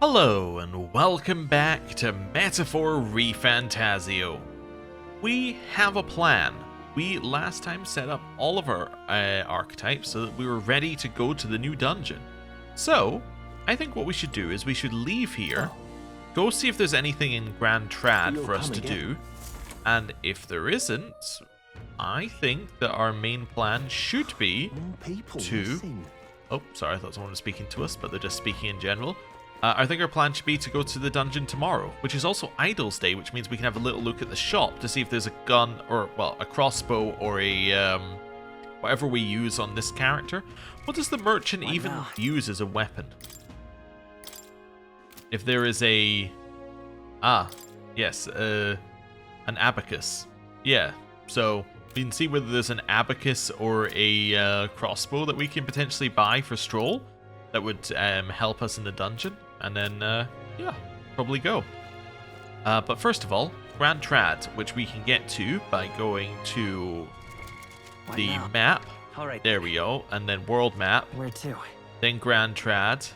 Hello and welcome back to Metaphor ReFantazio. We have a plan. We last time set up all of our archetypes so that we were ready to go to the new dungeon. So, I think what we should do is we should leave here, go see if there's anything in Grand Trad for us to do, and if there isn't, I think that our main plan should be to... Oh, sorry, I thought someone was speaking to us, but they're just speaking in general. I think our plan should be to go to the dungeon tomorrow, which is also Idol's Day, which means we can have a little look at the shop to see if there's a gun, or, well, a crossbow, or a, whatever we use on this character. What does the merchant even use as a weapon? If there is a... yes, an abacus. Yeah, so we can see whether there's an abacus or a crossbow that we can potentially buy for Stroll that would help us in the dungeon. And then, yeah, probably go. But first of all, Grand Trad, which we can get to by going to the map. There we go. And then world map. Where to? Then Grand Trad.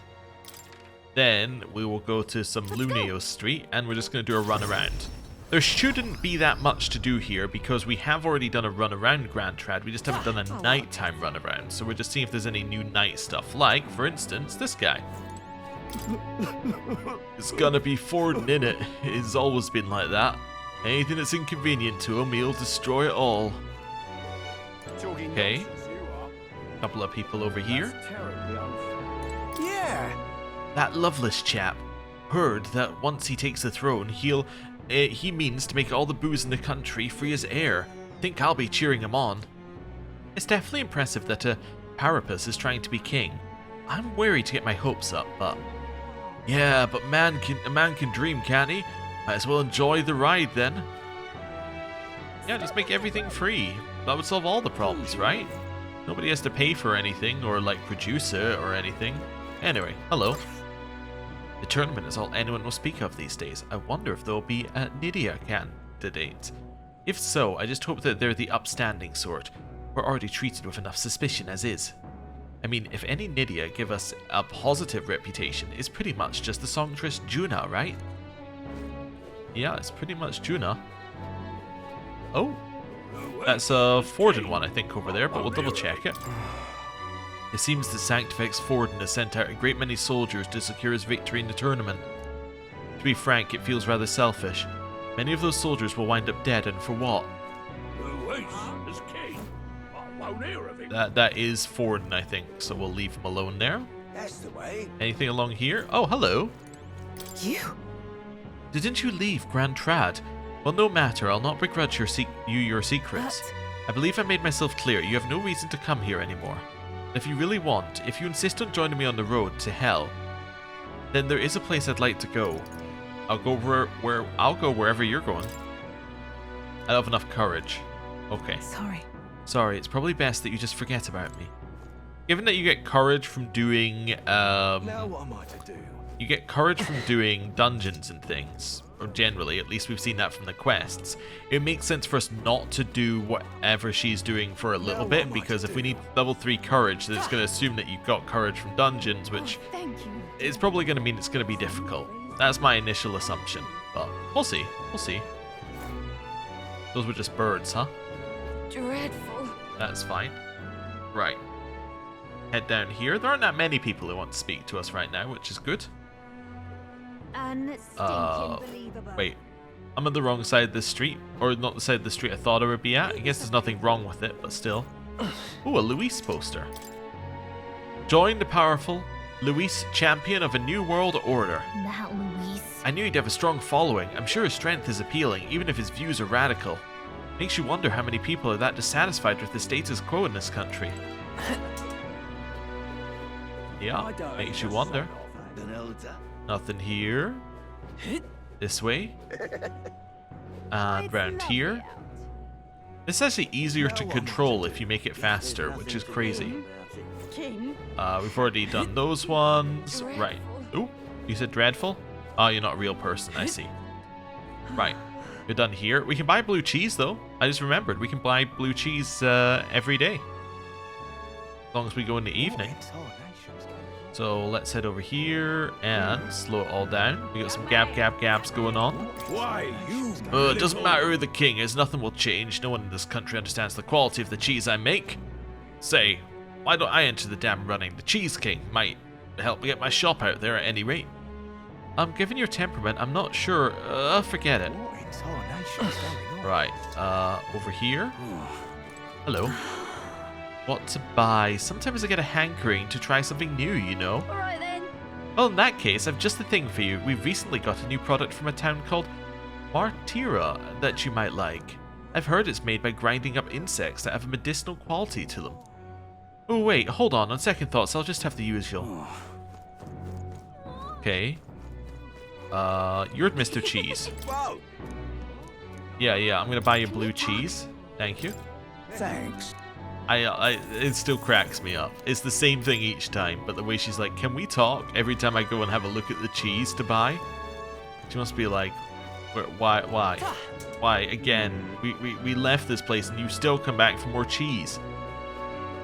Then we will go to some Lunio Street, and we're just going to do a run around. There shouldn't be that much to do here because we have already done a run around Grand Trad. We just haven't done a nighttime run around. So we're just seeing if there's any new night stuff. Like, for instance, this guy. It's gonna be Forden in it. It's always been like that. Anything that's inconvenient to him, he'll destroy it all. Okay. Couple of people over here. Yeah. That Loveless chap. Heard that once he takes the throne, he means to make all the booze in the country free as air. Think I'll be cheering him on. It's definitely impressive that a Parapus is trying to be king. I'm wary to get my hopes up, but... Yeah, but a man can dream, can't he? Might as well enjoy the ride then. Yeah, just make everything free. That would solve all the problems, right? Nobody has to pay for anything or, like, produce it or anything. Anyway, hello. The tournament is all anyone will speak of these days. I wonder if there'll be a Nydia candidate. If so, I just hope that they're the upstanding sort. We're already treated with enough suspicion as is. I mean, if any Nydia give us a positive reputation, it's pretty much just the songstress Juna, right? Yeah, it's pretty much Juna. Oh, that's a Forden one, I think, over there, but we'll double check it. It seems the Sanctifex Forden has sent out a great many soldiers to secure his victory in the tournament. To be frank, it feels rather selfish. Many of those soldiers will wind up dead, and for what? That is Forden, I think, so we'll leave him alone there. That's the way. Anything along here? Oh, hello. You? Didn't you leave Grand Trad? Well, no matter, I'll not begrudge your secrets. I believe I made myself clear. You have no reason to come here anymore. If you really want, if you insist on joining me on the road to hell, then there is a place I'd like to go. I'll go wherever you're going. I have enough courage. Okay. Sorry, it's probably best that you just forget about me. Given that you get courage from doing Now what am I to do? you get courage from doing dungeons and things, or generally, at least we've seen that from the quests. It makes sense for us not to do whatever she's doing for a little bit, because if we need level 3 courage, then it's going to assume that you've got courage from dungeons, which is probably going to mean it's going to be difficult. That's my initial assumption, but we'll see. We'll see. Those were just birds, huh? Dreadful. That's fine. Right. Head down here. There aren't that many people who want to speak to us right now, which is good. Wait. I'm on the wrong side of the street. Or not the side of the street I thought I would be at. I guess there's nothing wrong with it, but still. Ooh, a Luis poster. Join the powerful Luis, champion of a new world order. That Luis. I knew he'd have a strong following. I'm sure his strength is appealing, even if his views are radical. Makes you wonder how many people are that dissatisfied with the status quo in this country. Yeah, makes you wonder. Nothing here. This way. And round here. It's actually easier to control if you make it faster, which is crazy. We've already done those ones. Right. Ooh, you said dreadful? Oh, you're not a real person, I see. Right. You're done here. We can buy blue cheese, though. I just remembered. We can buy blue cheese every day. As long as we go in the evening. So let's head over here and slow it all down. We got some gaps going on. Why, you... It doesn't matter who the king is, nothing will change. No one in this country understands the quality of the cheese I make. Say, why don't I enter the damn running? The Cheese King might help me get my shop out there at any rate. Given your temperament, I'm not sure. Forget it. What in tarnation's going on? Right, over here. Hello. What to buy? Sometimes I get a hankering to try something new, you know. Alright then. Well, in that case, I've just the thing for you. We've recently got a new product from a town called Martira that you might like. I've heard it's made by grinding up insects that have a medicinal quality to them. Oh wait, hold on second thoughts, I'll just have the usual. Okay. You're Mr. Cheese. Whoa! Yeah, I'm gonna buy you blue cheese. Thank you. Thanks. It still cracks me up. It's the same thing each time, but the way she's like, can we talk? Every time I go and have a look at the cheese to buy. She must be like, why? Again, we left this place and you still come back for more cheese.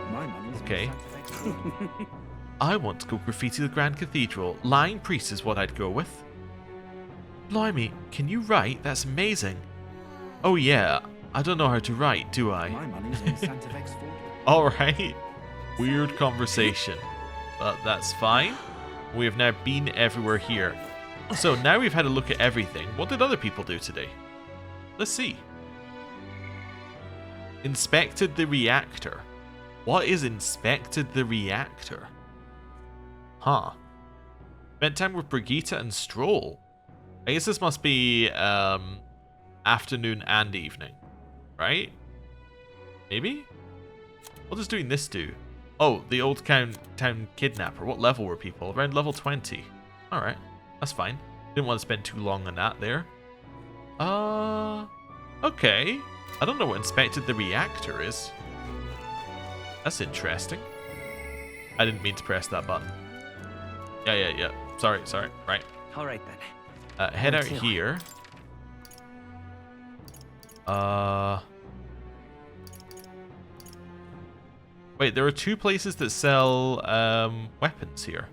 My money's Okay. on I want to go graffiti the Grand Cathedral. Lying Priest is what I'd go with. Blimey, can you write? That's amazing. Oh yeah, I don't know how to write, do I? My money's on Santa Vex 40. Alright. Weird conversation. But that's fine. We have now been everywhere here. So now we've had a look at everything. What did other people do today? Let's see. Inspected the reactor. What is inspected the reactor? Huh. Spent time with Brigitte and Stroll. I guess this must be afternoon and evening. Right? Maybe? What does doing this do? Oh, the old town kidnapper. What level were people? Around level 20. Alright. That's fine. Didn't want to spend too long on that there. Okay. I don't know what inspected the reactor is. That's interesting. I didn't mean to press that button. Yeah. Sorry. Right. Alright then. Head out here. Wait, there are two places that sell weapons here.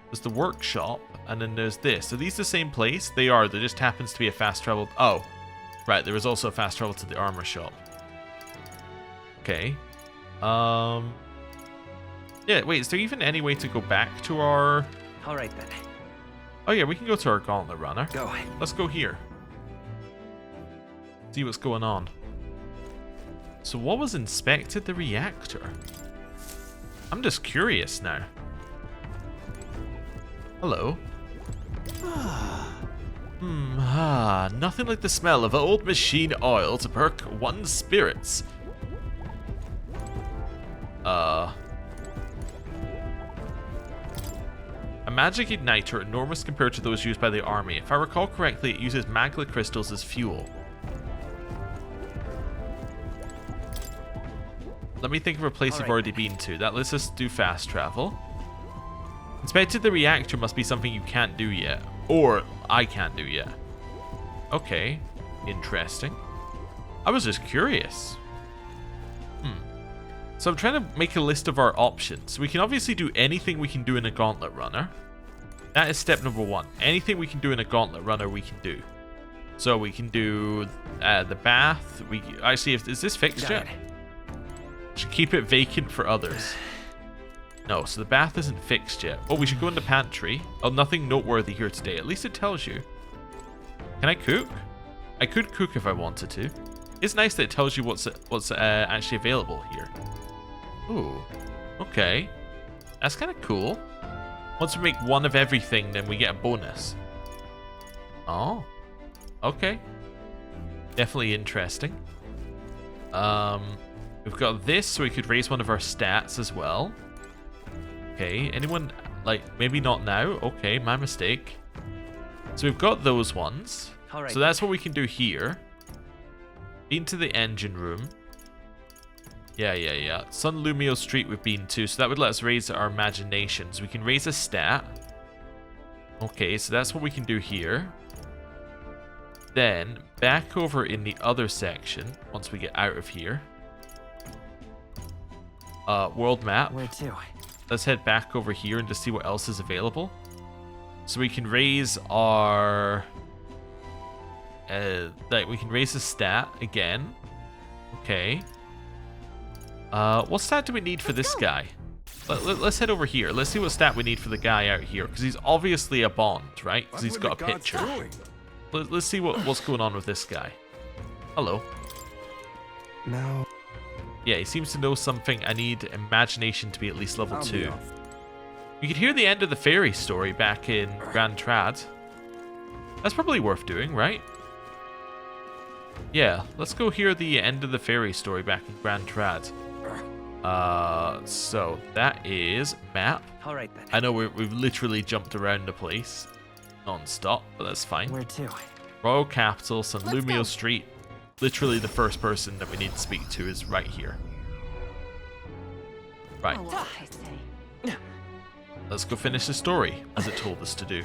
There's the workshop, and then there's this. Are these the same place? They are. There just happens to be a fast travel. Oh, right. There is also a fast travel to the armor shop. Okay. Yeah, wait. Is there even any way to go back to our... Alright then. Oh yeah, we can go to our gauntlet runner. Go. Let's go here. See what's going on. So what was inspected the reactor? I'm just curious now. Hello. Nothing like the smell of old machine oil to perk one's spirits. A magic igniter enormous compared to those used by the army. If I recall correctly, it uses magma crystals as fuel. Let me think of a place I've already been to. That lets us do fast travel. Inspected the reactor must be something you can't do yet. Or I can't do yet. Okay. Interesting. I was just curious. So I'm trying to make a list of our options. We can obviously do anything we can do in a gauntlet runner. That is step number one. Anything we can do in a gauntlet runner, we can do. So we can do the bath. Actually, is this fixed yet? Should keep it vacant for others. No, so the bath isn't fixed yet. Oh, we should go in the pantry. Oh, nothing noteworthy here today. At least it tells you. Can I cook? I could cook if I wanted to. It's nice that it tells you what's actually available here. Ooh, okay. That's kind of cool. Once we make one of everything, then we get a bonus. Oh, okay. Definitely interesting. We've got this, so we could raise one of our stats as well. Okay, anyone, like, maybe not now? Okay, my mistake. So we've got those ones. So that's what we can do here. Into the engine room. Yeah. Sun Lumio Street we've been to, so that would let us raise our imaginations. We can raise a stat. Okay, so that's what we can do here. Then, back over in the other section, once we get out of here. World map. Where to? let's head back over here and just see what else is available. So we can raise our... we can raise the stat again. Okay. What stat do we need for this guy? Let's head over here. Let's see what stat we need for the guy out here, because he's obviously a bond, right? Because he's got a picture. Let's see what's going on with this guy. Hello. Now... Yeah, he seems to know something. I need imagination to be at least level 2. You could hear the end of the fairy story back in Grand Trad. That's probably worth doing, right? Yeah, let's go hear the end of the fairy story back in Grand Trad. So that is map. All right then. I know we've literally jumped around the place non-stop, but that's fine. Where to? Royal Capital, San Let's Lumio go. Street. Literally the first person that we need to speak to is right here. Right. Oh, I say. Let's go finish the story, as it told us to do.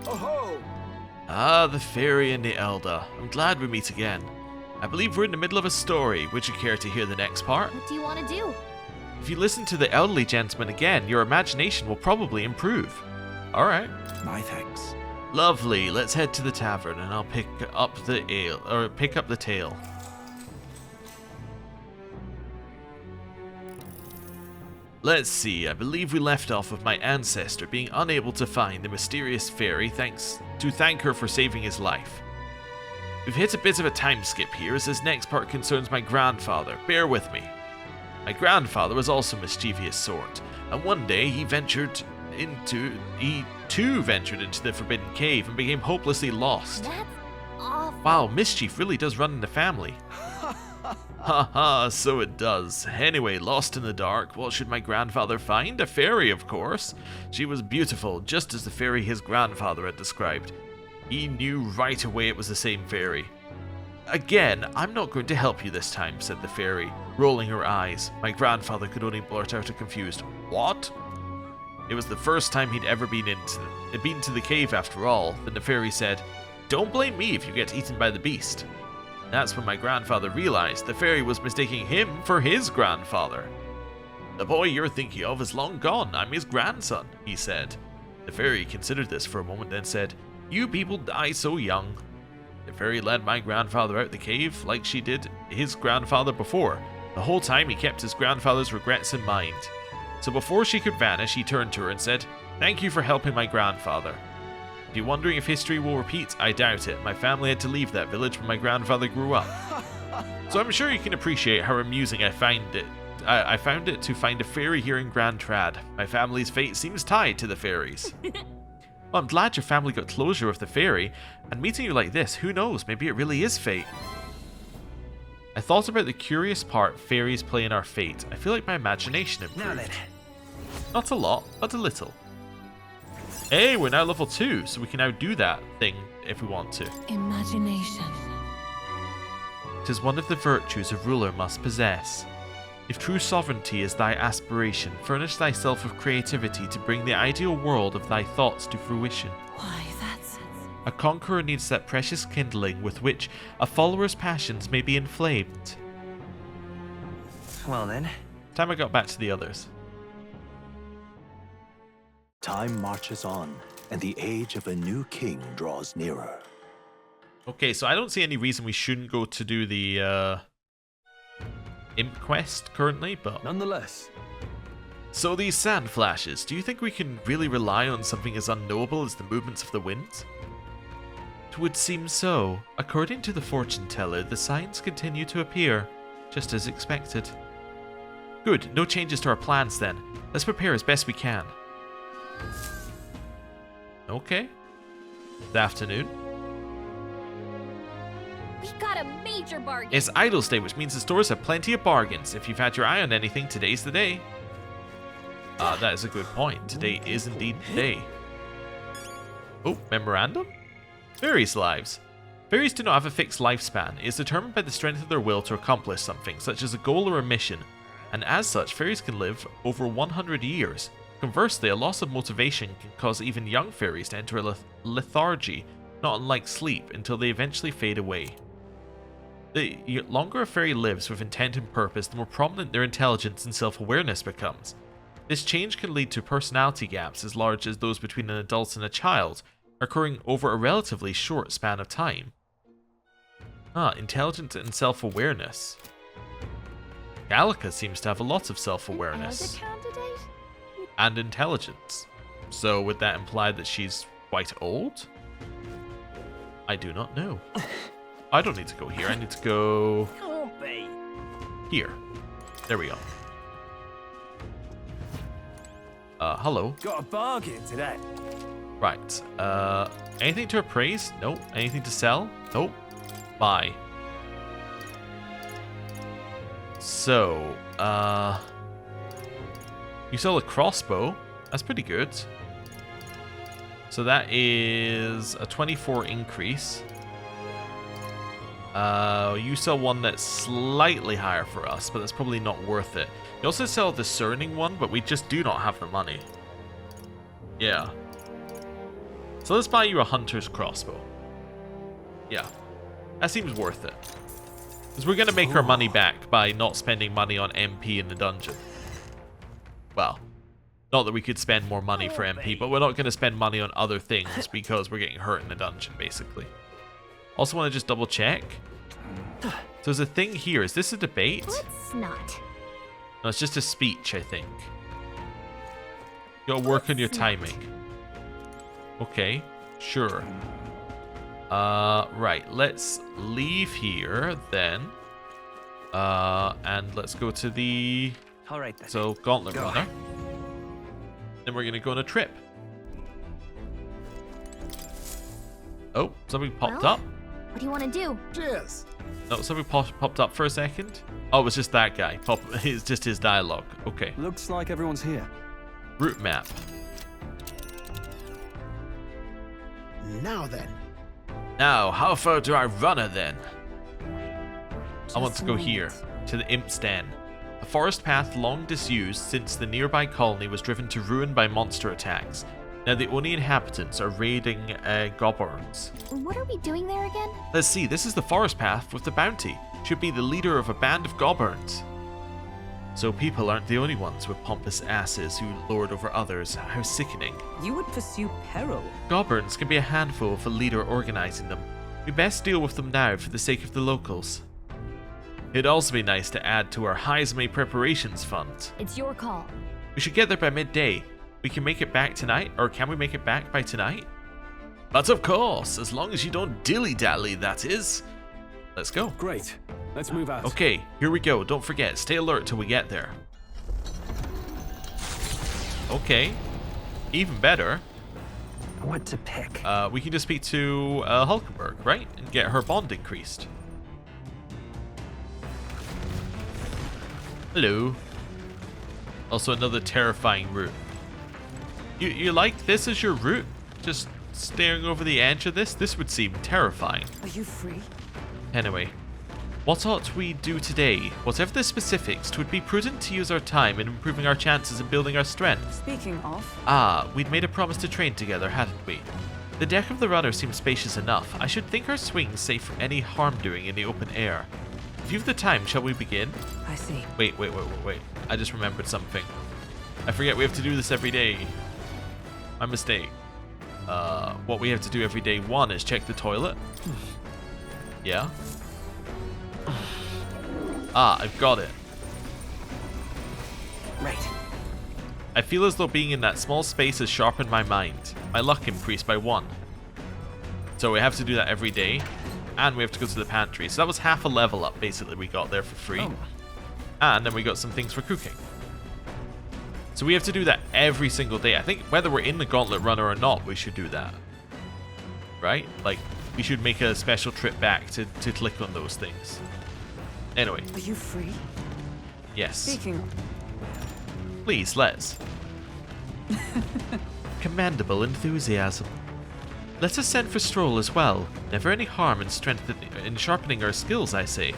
Oh-ho! Ah, the fairy and the elder. I'm glad we meet again. I believe we're in the middle of a story. Would you care to hear the next part? What do you want to do? If you listen to the elderly gentleman again, your imagination will probably improve. Alright. My thanks. Lovely. Let's head to the tavern and I'll pick up the ale, or pick up the tale. Let's see, I believe we left off with my ancestor being unable to find the mysterious fairy to thank her for saving his life. We've hit a bit of a time skip here as this next part concerns my grandfather. Bear with me. My grandfather was also a mischievous sort, and one day he too ventured into the Forbidden Cave and became hopelessly lost. That's awful. Wow, mischief really does run in the family. Haha, so it does. Anyway, lost in the dark, what should my grandfather find? A fairy, of course. She was beautiful, just as the fairy his grandfather had described. He knew right away it was the same fairy. Again, I'm not going to help you this time, said the fairy, rolling her eyes. My grandfather could only blurt out a confused, "What?" It was the first time he'd ever been to the cave after all. Then the fairy said, "Don't blame me if you get eaten by the beast." That's when my grandfather realized the fairy was mistaking him for his grandfather. The boy you're thinking of is long gone. I'm his grandson, he said. The fairy considered this for a moment, then said, "You people die so young." The fairy led my grandfather out the cave like she did his grandfather before. The whole time he kept his grandfather's regrets in mind. So before she could vanish, he turned to her and said, "Thank you for helping my grandfather. If you're wondering if history will repeat, I doubt it. My family had to leave that village when my grandfather grew up. So I'm sure you can appreciate how amusing I found it to find a fairy here in Grand Trad. My family's fate seems tied to the fairies." Well, I'm glad your family got closure with the fairy, and meeting you like this, who knows, maybe it really is fate. I thought about the curious part fairies play in our fate. I feel like my imagination improved. Now then. Not a lot, but a little. Hey, we're now level 2, so we can now do that thing if we want to. Imagination. 'Tis one of the virtues a ruler must possess. If true sovereignty is thy aspiration, furnish thyself with creativity to bring the ideal world of thy thoughts to fruition. Why, that's... A conqueror needs that precious kindling with which a follower's passions may be inflamed. Well then. Time I got back to the others. Time marches on, and the age of a new king draws nearer. Okay, so I don't see any reason we shouldn't go to do the Imp quest currently, but... Nonetheless. So these sand flashes, do you think we can really rely on something as unknowable as the movements of the winds? It would seem so. According to the fortune teller, the signs continue to appear, just as expected. Good, no changes to our plans then. Let's prepare as best we can. Okay. Good afternoon. We got a major bargain. It's Idle's Day, which means the stores have plenty of bargains. If you've had your eye on anything, today's the day. That is a good point. Today is indeed the day. Oh, memorandum? Fairies' lives. Fairies do not have a fixed lifespan. It is determined by the strength of their will to accomplish something, such as a goal or a mission. And as such, fairies can live over 100 years. Conversely, a loss of motivation can cause even young fairies to enter a lethargy, not unlike sleep, until they eventually fade away. The longer a fairy lives with intent and purpose, the more prominent their intelligence and self-awareness becomes. This change can lead to personality gaps as large as those between an adult and a child, occurring over a relatively short span of time. Intelligence and self-awareness. Gallica seems to have a lot of self-awareness. And intelligence. So would that imply that she's quite old? I do not know. I don't need to go here. I need to go here. There we go. Hello. Got a bargain today. Right. Anything to appraise? Nope. Anything to sell? Nope. Buy. So, you sell a crossbow. That's pretty good. So that is a 24 increase. You sell one that's slightly higher for us, but that's probably not worth it. You also sell a discerning one, but we just do not have the money. Yeah. So let's buy you a hunter's crossbow. Yeah. That seems worth it. Because we're going to make our money back by not spending money on MP in the dungeon. Well, not that we could spend more money for MP, but we're not going to spend money on other things because we're getting hurt in the dungeon, basically. Also want to just double check. So there's a thing here. Is this a debate? Let's not. No, it's just a speech, I think. You gotta work on your timing. Okay, sure. Right, let's leave here then. And let's go to the... All right then. So, Gauntlet Runner. Then we're gonna go on a trip. Oh, something popped Well, up. What do you want to do? Cheers. No, something popped up for a second. Oh, it was just that guy. It's just his dialogue. Okay. Looks like everyone's here. Route map. Now then. Now, how far do I runner then? I want Just to go wait. here, to the Imps' den. A forest path long disused since the nearby colony was driven to ruin by monster attacks. Now the only inhabitants are raiding Goborns. What are we doing there again? Let's see, this is the forest path with the bounty. Should be the leader of a band of Goborns. So people aren't the only ones with pompous asses who lord over others. How sickening. You would pursue peril. Goborns can be a handful with a leader organizing them. We best deal with them now for the sake of the locals. It'd also be nice to add to our Heisme preparations fund. It's your call. We should get there by midday. We can make it back tonight, or can we make it back by tonight? But of course, as long as you don't dilly-dally, that is. Let's go. Great. Let's move out. Okay, here we go. Don't forget, stay alert till we get there. Okay. Even better. What to pick? We can just speak to Hulkenberg, right? And get her bond increased. Hello. Also another terrifying route. You like this as your route? Just staring over the edge of this? This would seem terrifying. Are you free? Anyway, what ought we do today? Whatever the specifics, 'twould be prudent to use our time in improving our chances and building our strength. Speaking of, We'd made a promise to train together, hadn't we? The deck of the runner seems spacious enough. I should think our swing's safe from any harm doing in the open air. If you've the time, shall we begin? I see. Wait. I just remembered something. I forget we have to do this every day. My mistake. What we have to do every day, one, is check the toilet. Yeah. I've got it. Right. I feel as though being in that small space has sharpened my mind. My luck increased by 1. So we have to do that every day. And we have to go to the pantry. So that was half a level up, basically, we got there for free. Oh. And then we got some things for cooking. So we have to do that every single day. I think whether we're in the Gauntlet Runner or not, we should do that. Right? Like, we should make a special trip back to click on those things. Anyway. Are you free? Yes. Speaking of, Please, let's. Commendable enthusiasm. Let us send for Stroll as well. Never any harm in sharpening our skills, I say.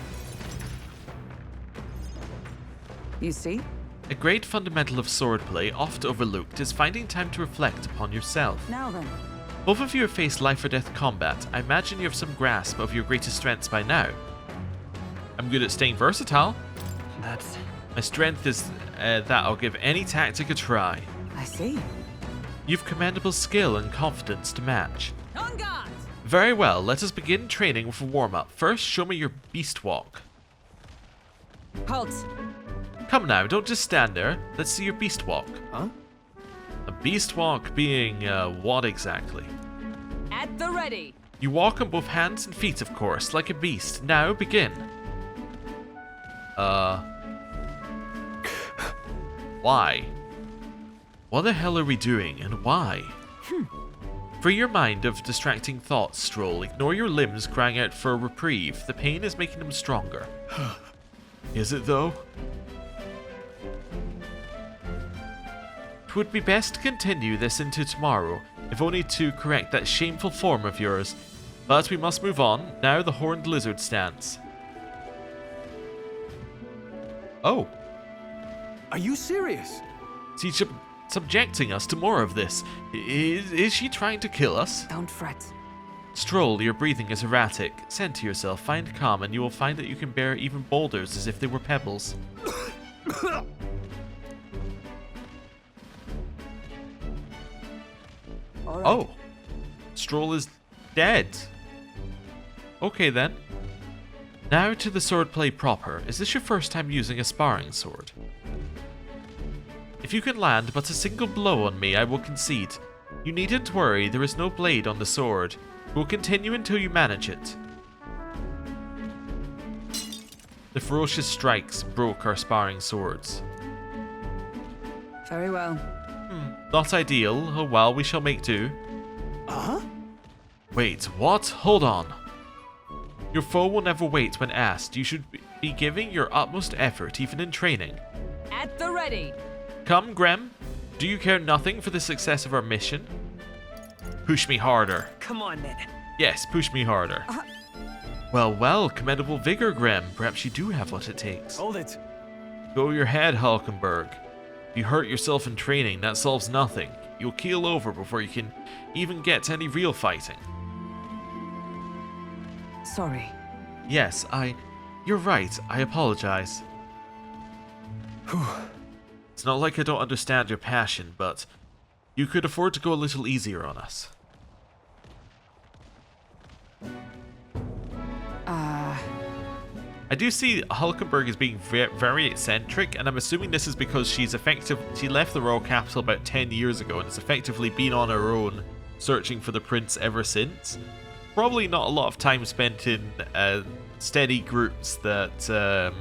you see? A great fundamental of swordplay, oft overlooked, is finding time to reflect upon yourself. Now then. Both of you have faced life or death combat. I imagine you have some grasp of your greatest strengths by now. I'm good at staying versatile. That's... My strength is that I'll give any tactic a try. I see. You've commendable skill and confidence to match. On guard! Very well, let us begin training with a warm-up. First, show me your beast walk. Halt! Come now, don't just stand there. Let's see your beast walk. Huh? A beast walk being, what exactly? At the ready! You walk on both hands and feet, of course, like a beast. Now, begin. Why? What the hell are we doing, and why? Free your mind of distracting thoughts, Stroll. Ignore your limbs crying out for a reprieve. The pain is making them stronger. Is it, though? It would be best to continue this into tomorrow, if only to correct that shameful form of yours. But we must move on. Now the horned lizard stance. Oh. Are you serious? She's subjecting us to more of this. Is she trying to kill us? Don't fret. Stroll, your breathing is erratic. Center yourself, find calm, and you will find that you can bear even boulders as if they were pebbles. All right. Oh. Stroll is dead. Okay then. Now to the swordplay proper. Is this your first time using a sparring sword? If you can land but a single blow on me, I will concede. You needn't worry, there is no blade on the sword. We'll continue until you manage it. The ferocious strikes broke our sparring swords. Very well. Not ideal. Oh well, we shall make do. Uh-huh. Wait, what? Hold on. Your foe will never wait when asked. You should be giving your utmost effort, even in training. At the ready! Come, Grem. Do you care nothing for the success of our mission? Push me harder. Come on, then. Yes, push me harder. Well, well, commendable vigor, Grem. Perhaps you do have what it takes. Hold it. Go your head, Hulkenberg. If you hurt yourself in training, that solves nothing. You'll keel over before you can even get to any real fighting. Sorry. Yes, You're right, I apologize. It's not like I don't understand your passion, but you could afford to go a little easier on us. I do see Hulkenberg as being very eccentric, and I'm assuming this is because she left the royal capital about 10 years ago and has effectively been on her own, searching for the prince ever since. Probably not a lot of time spent in steady groups that,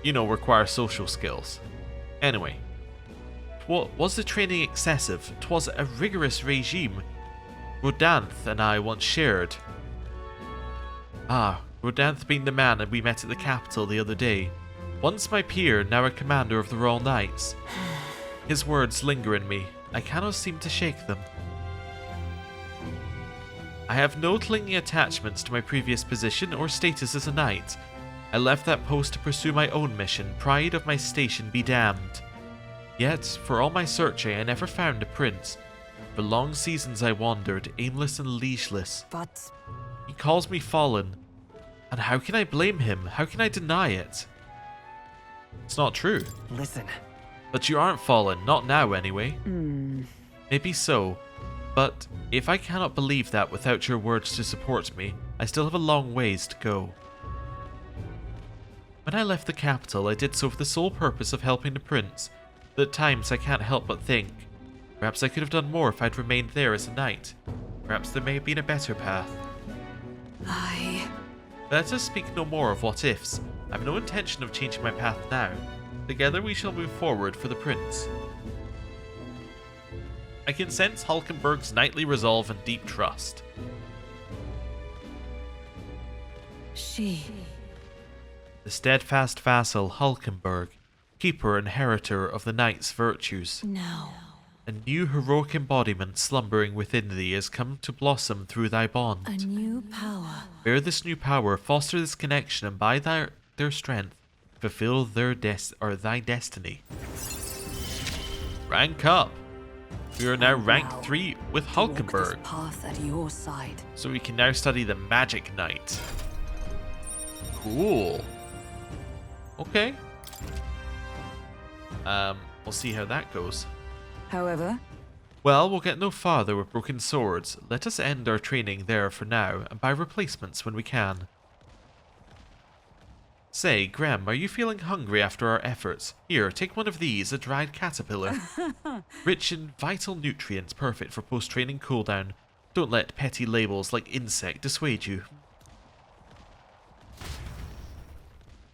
require social skills. Anyway, was the training excessive? 'Twas a rigorous regime Rodanth and I once shared. Ah, Rodanth being the man we met at the capital the other day. Once my peer, now a commander of the Royal Knights. His words linger in me. I cannot seem to shake them. I have no clinging attachments to my previous position or status as a knight. I left that post to pursue my own mission, pride of my station be damned. Yet, for all my searching, I never found a prince. For long seasons I wandered, aimless and leashless. But He calls me fallen. And how can I blame him? How can I deny it? It's not true. Listen. But you aren't fallen, not now anyway. Maybe so. But if I cannot believe that without your words to support me, I still have a long ways to go. When I left the capital, I did so for the sole purpose of helping the prince. But at times I can't help but think, perhaps I could have done more if I'd remained there as a knight. Perhaps there may have been a better path. Let us speak no more of what ifs. I have no intention of changing my path now. Together we shall move forward for the prince. I can sense Hulkenberg's knightly resolve and deep trust. The steadfast vassal Hulkenberg, keeper and inheritor of the knight's virtues. No. A new heroic embodiment slumbering within thee has come to blossom through thy bond. A new power. Bear this new power, foster this connection, and by their strength, fulfill thy destiny. Rank up! We are now rank 3 with Hulkenberg, path at your side. so we can now study the Magic Knight. Cool. Okay. We'll see how that goes. However, Well, we'll get no farther with broken swords. Let us end our training there for now, and buy replacements when we can. Say, Graham, are you feeling hungry after our efforts? Here, take one of these, a dried caterpillar. Rich in vital nutrients, perfect for post-training cooldown. Don't let petty labels like insect dissuade you.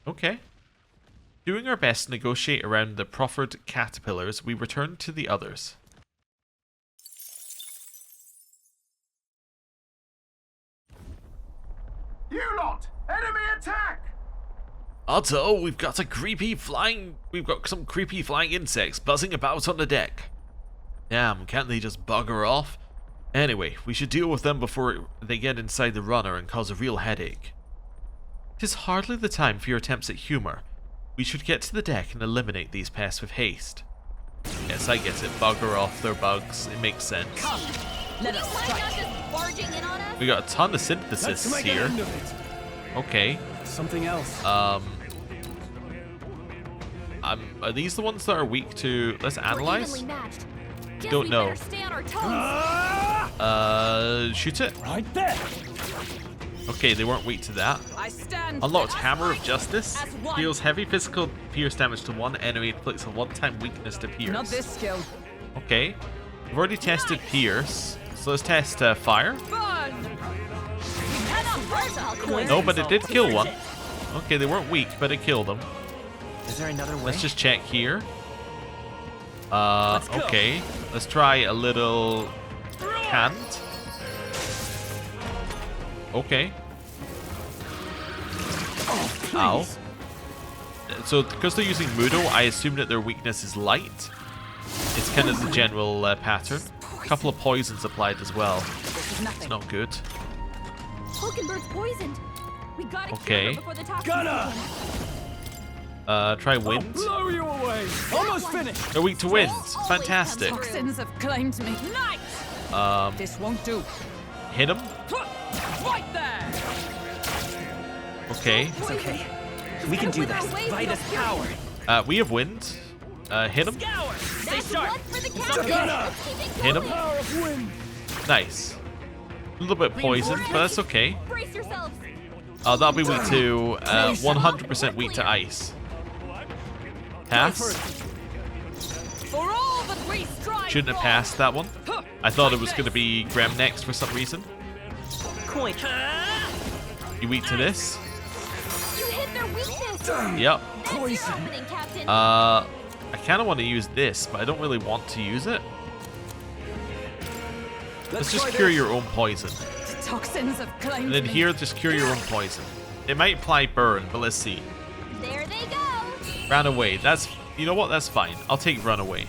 Okay. Doing our best to negotiate around the proffered caterpillars, we return to the others. You lot! Enemy attack! Otto, we've got some creepy flying insects buzzing about on the deck. Damn, can't they just bugger off? Anyway, we should deal with them before they get inside the runner and cause a real headache. 'Tis hardly the time for your attempts at humour. We should get to the deck and eliminate these pests with haste. Yes, I get it. Bugger off their bugs. It makes sense. come. Let us strike. Barging in on us? We got a ton of synthesis Let's make here. an end of it. Okay. Something else. Are these the ones that are weak to... Let's analyze. We're evenly matched. Guess Don't we know. better stay on our toes. Shoot it. Right there. Okay, they weren't weak to that. I stand. Unlocked Let us Hammer of fight Justice. as one. Deals heavy physical pierce damage to one enemy. Inflicts a one-time weakness to pierce. Not this skill. Okay. We've already tested pierce. So let's test fire. Burn. No, but it did kill one. Okay, they weren't weak, but it killed them. Is there another way? Let's just check here. Okay. Let's try a little can't. Okay. Ow. So, because they're using Mudo, I assume that their weakness is light. It's kind of the general pattern. A couple of poisons applied as well. It's not good. Hulkenberg's poisoned. We gotta Okay. kill her before the toxins Gunner! begin. Try wind. Blow you away. Almost finished. They're weak to wind. Fantastic. Toxins have claimed me. Night. This won't do. Hit him. Right there. Okay. It's okay. We can do this. Vitus power. We have wind. Hit him. That's one for the captain. Gunner! Hit him. Power of wind. Nice. A little bit poisoned, but that's okay. Brace yourselves. That'll be weak to 100% weak to ice. Pass. For all that we strive Shouldn't have for. passed that one. I thought it was going to be Graham next for some reason. Coin. You weak to this? You hit their weakness. Yep. That's your opening, Captain. I kind of want to use this, but I don't really want to use it. Let's just cure your own poison. The toxins have claimed And then me. here, just cure your own poison. It might apply burn, but let's see. There they go. Ran away. That's... You know what? That's fine. I'll take run away.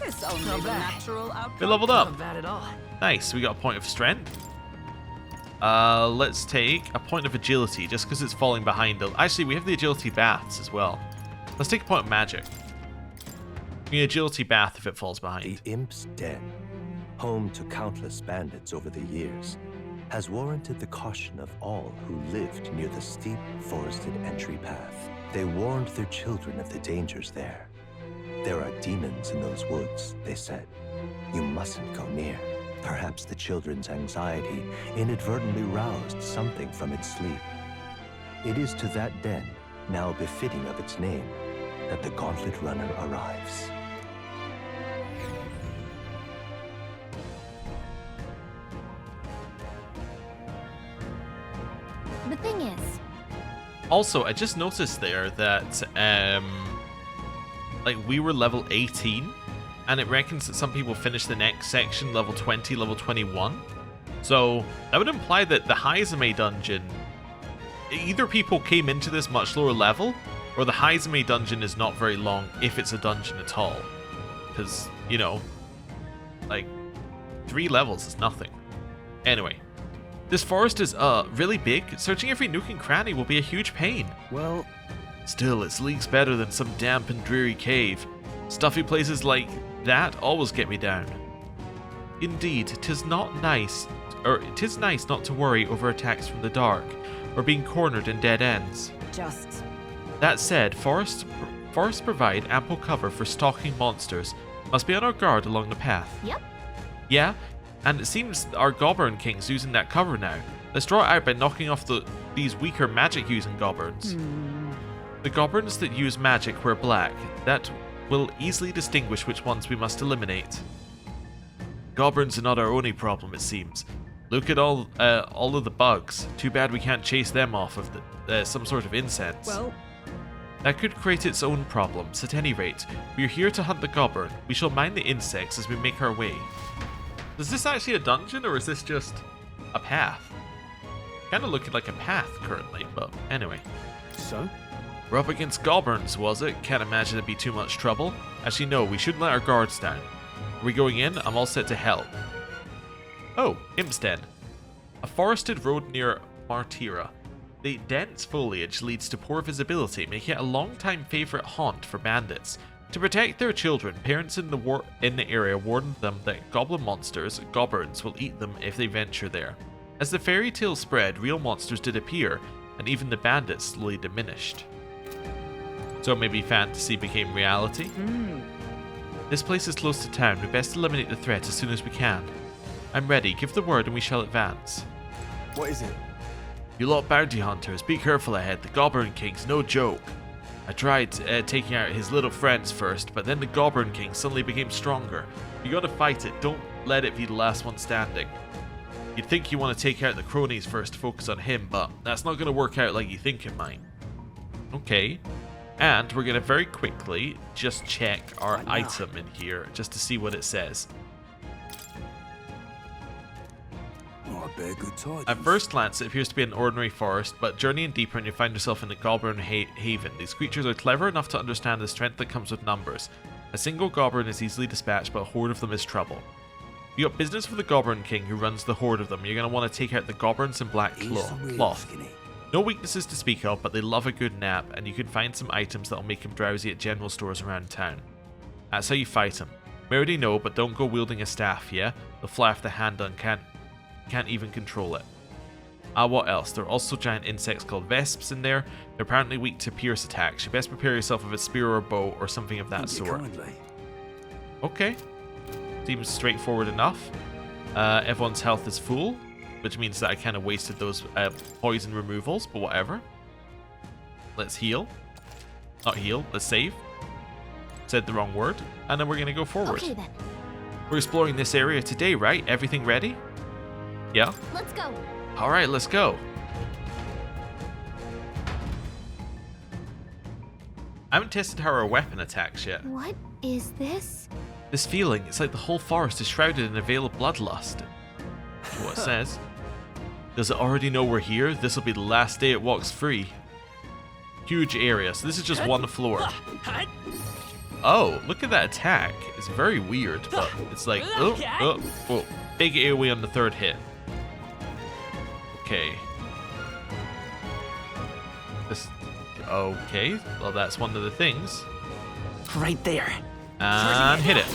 It's only the natural outcome. We leveled up. Not bad at all. Nice. We got a point of strength. Let's take a point of agility, just because it's falling behind. Actually, we have the agility baths as well. Let's take a point of magic. The agility bath if it falls The behind. Imps' den, home to countless bandits over the years, has warranted the caution of all who lived near the steep, forested entry path. They warned their children of the dangers there. There are demons in those woods, they said. You mustn't go near. Perhaps the children's anxiety inadvertently roused something from its sleep. It is to that den, now befitting of its name, that the Gauntlet Runner arrives. The thing is, Also, I just noticed there that, like, we were level 18, and it reckons that some people finish the next section level 20, level 21. So, that would imply that the Haizame dungeon, either people came into this much lower level, or the Haizame dungeon is not very long, if it's a dungeon at all. Because, you know, like, 3 levels is nothing. Anyway. This forest is, really big. Searching every nook and cranny will be a huge pain. Well, Still, it's leagues better than some damp and dreary cave. Stuffy places like that always get me down. Indeed, 'tis nice not to worry over attacks from the dark, or being cornered in dead ends. Just That said, forests Forests provide ample cover for stalking monsters. Must be on our guard along the path. Yep. Yeah, and it seems our Goborn King's using that cover now. Let's draw it out by knocking off these weaker magic-using Goborns. The Goborns that use magic wear black. That will easily distinguish which ones we must eliminate. Goborns are not our only problem, it seems. Look at all of the bugs. Too bad we can't chase them off of some sort of incense. Well, That could create its own problems. At any rate, we are here to hunt the Goborn. We shall mine the insects as we make our way. Is this actually a dungeon, or is this just a path? Kind of looking like a path currently, but anyway. So? We're up against Goborns, was it? Can't imagine it'd be too much trouble. Actually, no, we shouldn't let our guards down. Are we going in? I'm all set to help. Oh, Imps Den. A forested road near Martira. The dense foliage leads to poor visibility, making it a long-time favourite haunt for bandits. To protect their children, parents in the area warned them that goblin monsters, Goborns, will eat them if they venture there. As the fairy tale spread, real monsters did appear, and even the bandits slowly diminished. So maybe fantasy became reality? This place is close to town. We best eliminate the threat as soon as we can. I'm ready. Give the word and we shall advance. What is it? You lot bounty hunters, be careful ahead. The Goborn King's no joke. I tried taking out his little friends first, but then the Goborn King suddenly became stronger. You gotta fight it. Don't let it be the last one standing. You'd think you want to take out the cronies first to focus on him, but that's not gonna work out like you think it might. Okay. And we're gonna very quickly just check our item in here just to see what it says. At first glance, it appears to be an ordinary forest, but journeying deeper and you find yourself in the Goborn Haven. These creatures are clever enough to understand the strength that comes with numbers. A single Goborn is easily dispatched, but a horde of them is trouble. You got business with the Goborn King who runs the horde of them. You're going to want to take out the Goborns in black cloth. No weaknesses to speak of, but they love a good nap, and you can find some items that will make him drowsy at general stores around town. That's how you fight him. We already know, but don't go wielding a staff, yeah? They'll fly off the handle and can't even control it. What else? There are also giant insects called vesps in there. They're apparently weak to pierce attacks. You best prepare yourself with a spear or a bow or something of that sort. Okay. Seems straightforward enough. Everyone's health is full, which means that I kind of wasted those poison removals, but whatever. Let's heal. Not heal, let's save. Said the wrong word. And then we're going to go forward. Okay then. We're exploring this area today, right? Everything ready? Yeah? Let's go. Alright, let's go. I haven't tested how our weapon attacks yet. What is this? This feeling, it's like the whole forest is shrouded in a veil of bloodlust. That's what it says. Does it already know we're here? This will be the last day it walks free. Huge area, so this is just one floor. Oh, look at that attack. It's very weird, but it's like, oh, big AoE on the third hit. Okay. Okay, well that's one of the things. Right there. And hit it.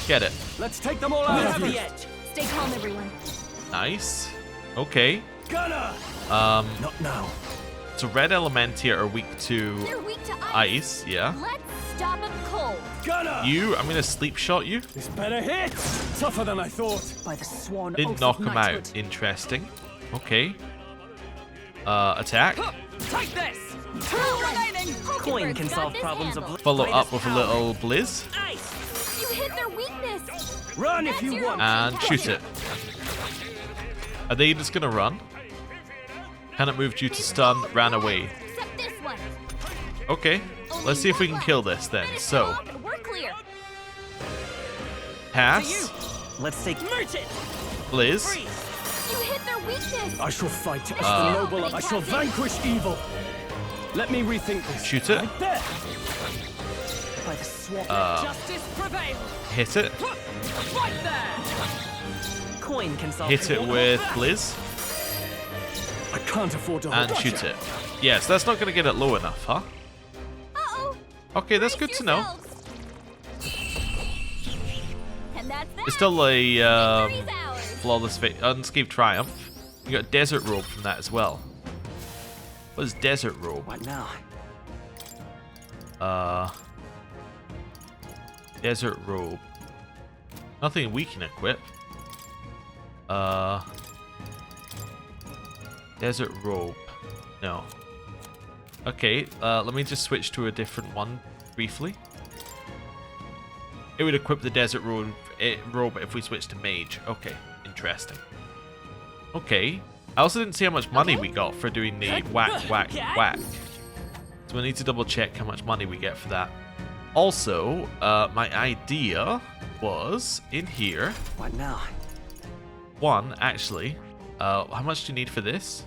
Get it. Let's take them all out of here. Stay calm, everyone. Nice. Okay. Gunner! Not now. So red Elementia are weak to They're weak to ice, yeah. Let's stop them cold. Gunner! I'm gonna sleep shot you. This better hit! Tougher than I thought. by the sworn Didn't oath knock of him knighthood. out. Interesting. Okay. Attack. Take this! Two remaining! Coin can solve problems of Follow up with a little blizz. ice. You hit their weakness. Run if you want. And shoot it. Are they just gonna run? Cannot move due to stun. Ran away. Except this one. Okay. Let's see if we can kill this then. So, We're clear. pass. Let's take merchant. Blizz. You hit their weakness. I shall fight as the noble. I shall vanquish evil. Let me rethink this. Shoot it. Right there. By the sworn Justice prevails. Hit it. right there! Coin can solve Hit it with blizz. I can't afford to And hold shoot it. Yes, that's not gonna get it low enough, huh? Uh-oh. Okay, that's good to know. And that's that. It's still a Victory's ours. flawless unscathed triumph. You got desert robe from that as well. What is desert robe? What now? Desert robe. Nothing we can equip. Desert robe. No. Okay, let me just switch to a different one briefly. It would equip the desert robe if we switch to mage. Okay, interesting. Okay. I also didn't see how much money we got for doing the whack, whack, whack. So we need to double check how much money we get for that. Also, my idea was in here. What now? One, actually. How much do you need for this?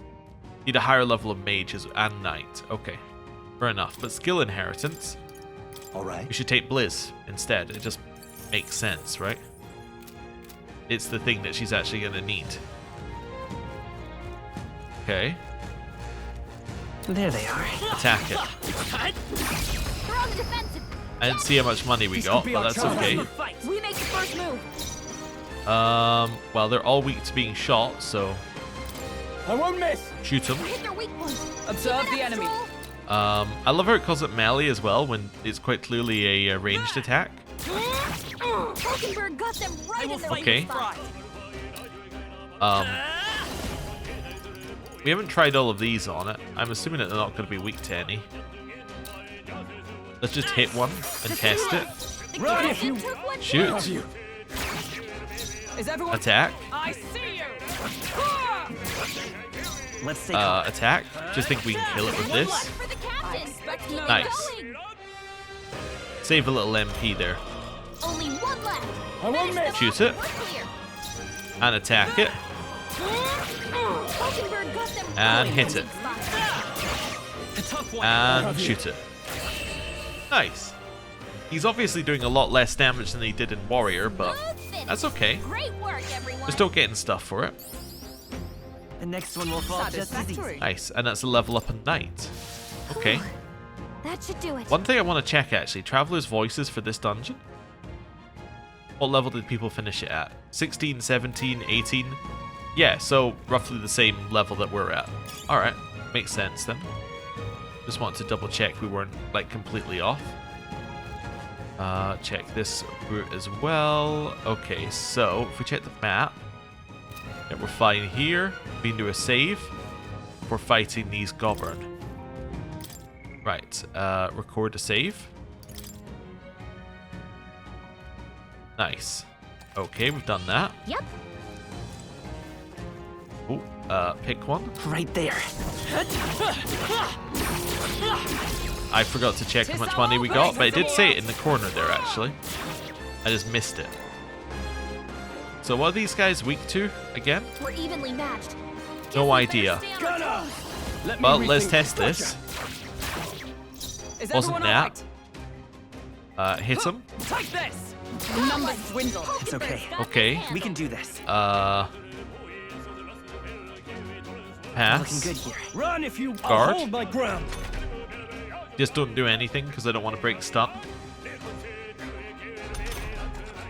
Need a higher level of mages and knight. Okay, fair enough. But skill inheritance. All right. We should take Blizz instead. It just makes sense, right? It's the thing that she's actually going to need. Okay. There they are. Attack it. They're on the defensive. I didn't see how much money we got, but that's okay. We make the first move. Well, they're all weak to being shot, so I won't miss. shoot them. Hit their weak point. Observe the enemy. I love how it calls it melee as well when it's quite clearly a ranged attack. Hulkenberg got them right in their Okay. weak spot. We haven't tried all of these on it. I'm assuming that they're not going to be weak to any. Let's just hit one and test it. The captain took one Shoot. Is everyone? Attack. I see you. Let's take off. Attack. Just think we can kill it with One this. left for the captain. expect Keep no- it Nice. going. Save a little MP there. Only one left. I won't miss. Shoot it. We're clear. And attack it. Hulkenberg got them And right hit in it. their weak spot. A tough one. And shoot it. Nice. He's obviously doing a lot less damage than he did in Warrior, but Smooth finish. that's okay. Great work, everyone. We're still getting stuff for it. The next one will fall just as easy. Satisfactory. Nice. And that's a level up in Knight. Okay. That should do it. One thing I want to check actually, Traveler's Voices for this dungeon. What level did people finish it at? 16, 17, 18? Yeah, so roughly the same level that we're at. Alright, makes sense then. Just wanted to double check we weren't like completely off. Check this route as well. Okay, so if we check the map, yeah, we're fine here. We can do a save. We're fighting these Goborn. Right, record a save. Nice. Okay, we've done that. Yep. Oh, pick one. Right there. I forgot to check how much money we got, but it did say it in the corner there, actually. I just missed it. So what are these guys weak to, again? We're evenly matched. No idea. Gunner. Let me Well, let's rethink test gotcha. this. Is Wasn't everyone that? alright? Hit him. Take this. Numbers dwindle. It's okay. Okay. We can do this. Pass. Looking good here. Run if you Guard. hold my ground. Just don't do anything because I don't want to break stun.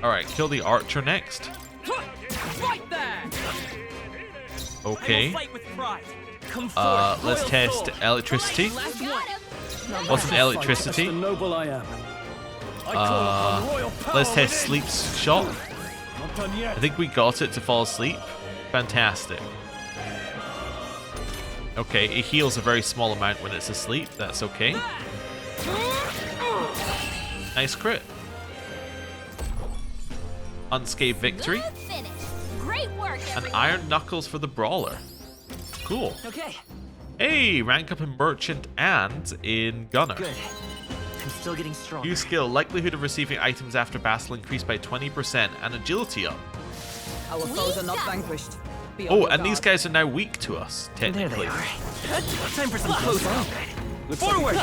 Alright, kill the archer next. Right there. Okay. Fight with pride. Come forth, Let's royal test soul. electricity. Got him. What's an That's electricity? the noble I am. I call upon royal power Let's test within. sleep's shot. Not done yet. I think we got it to fall asleep. Fantastic. Okay, it heals a very small amount when it's asleep. That's okay. Nice crit. Unscathed victory. Good finish. Great work, And everyone. iron knuckles for the brawler. Cool. Okay, Hey, rank up in merchant and in gunner. good. I'm still getting stronger. New skill, likelihood of receiving items after battle increased by 20% and agility up. Our foes are not vanquished. Be on Oh, your and these guard. guys are now weak to us, There technically. they are. Time for some close up. Forward.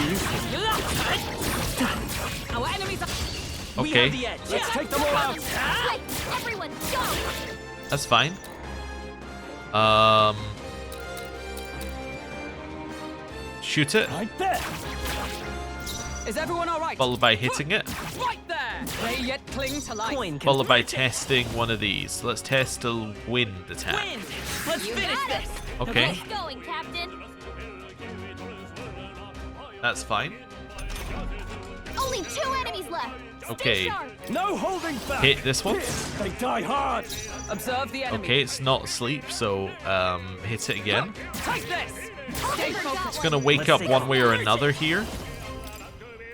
Our enemies are. We have Okay, the edge. Let's take them all out. Quick, everyone, go. that's fine. Shoot it, Right there. Is everyone alright? followed by hitting it, Right there. They yet cling to life. Coin can followed by protect. testing one of these. Let's test a wind attack. Win. Let's You finish got it. this. Okay, Keep going, Captain. that's fine. Only 2 enemies left. Stay Okay. sharp. No holding back. Hit this one. They die hard. Observe the enemy. Okay, it's not asleep, so hit it again. Take this. Stay focused. It's gonna wake up one way or another here.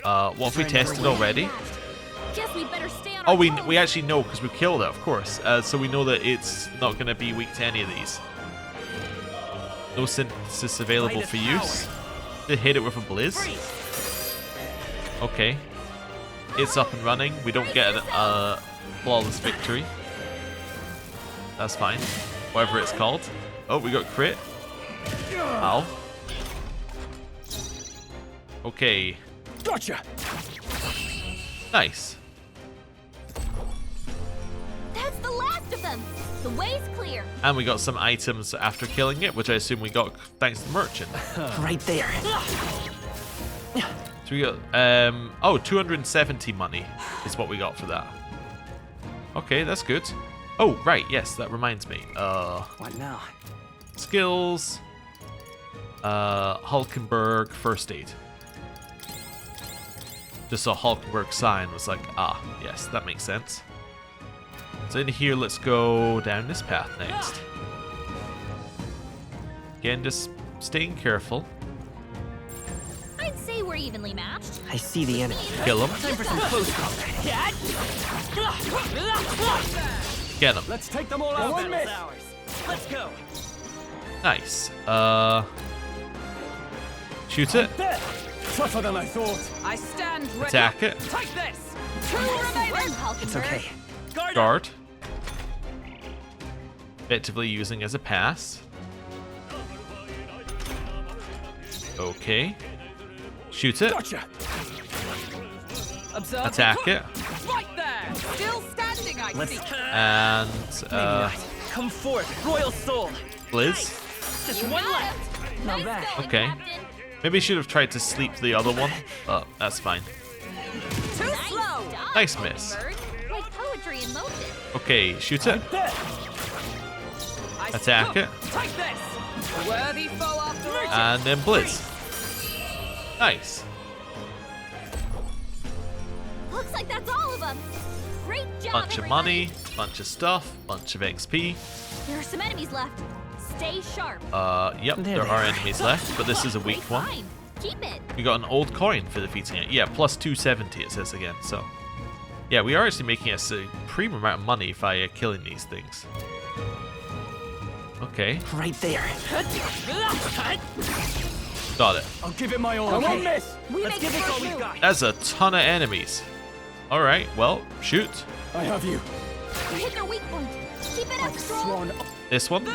What have we tested already? Guess we better stay on Oh, our we toes. actually know because we killed it, of course. So we know that it's not gonna be weak to any of these. No synthesis available for use. They hit it with a blizz. Okay. It's up and running. We don't get a flawless victory. That's fine. Whatever it's called. Oh, we got crit. Ow. Okay. Gotcha. Nice. That's the last of them. The way's clear. And we got some items after killing it, which I assume we got thanks to the merchant. Right there. So we got, 270 money is what we got for that. Okay, that's good. Oh, right, yes, that reminds me. What now? Skills. Hulkenberg first aid. Just saw Hulkenberg sign, was like, ah, yes, that makes sense. So in here, let's go down this path next. Again, just staying careful. I'd say we're evenly matched. I see the enemy. Kill him. Time for some close combat. Get him. Let's take them all out. One miss. Let's go. Nice. Shoot it. There. Tougher than I thought. I stand ready. Attack it. Take this. It's okay. Guard. Effectively using as a pass. Okay. Shoot it. Gotcha. Observe. Attack it. Right there. Still standing, I Let's see. And come forth, royal soul. Blizz. Just one left. Nice bad. going, Okay. Captain. Maybe I should have tried to sleep the other one, but that's fine. Too slow. done, Nice miss. Hulkenberg. Like poetry in motion. Okay, shoot it. There. I Attack it. Take this. Worthy foe after all. And then Blizz. Nice. Looks like that's all of them. Great job, Bunch of money, bunch of stuff, bunch of XP. There are some enemies left. Stay sharp. Yep, There there they are are. enemies left, but this is a weak Great one. find. Keep it. We got an old coin for defeating it. Yeah, plus 270 it says again, so. Yeah, we are actually making a supreme amount of money via killing these things. Okay, Right there. got it. I'll give it my all. I won't miss. Let's give this all we've got. That's a ton of enemies. Alright, well, shoot. I have you. You hit their weak point. Keep it up, Stroll. Swan. This one.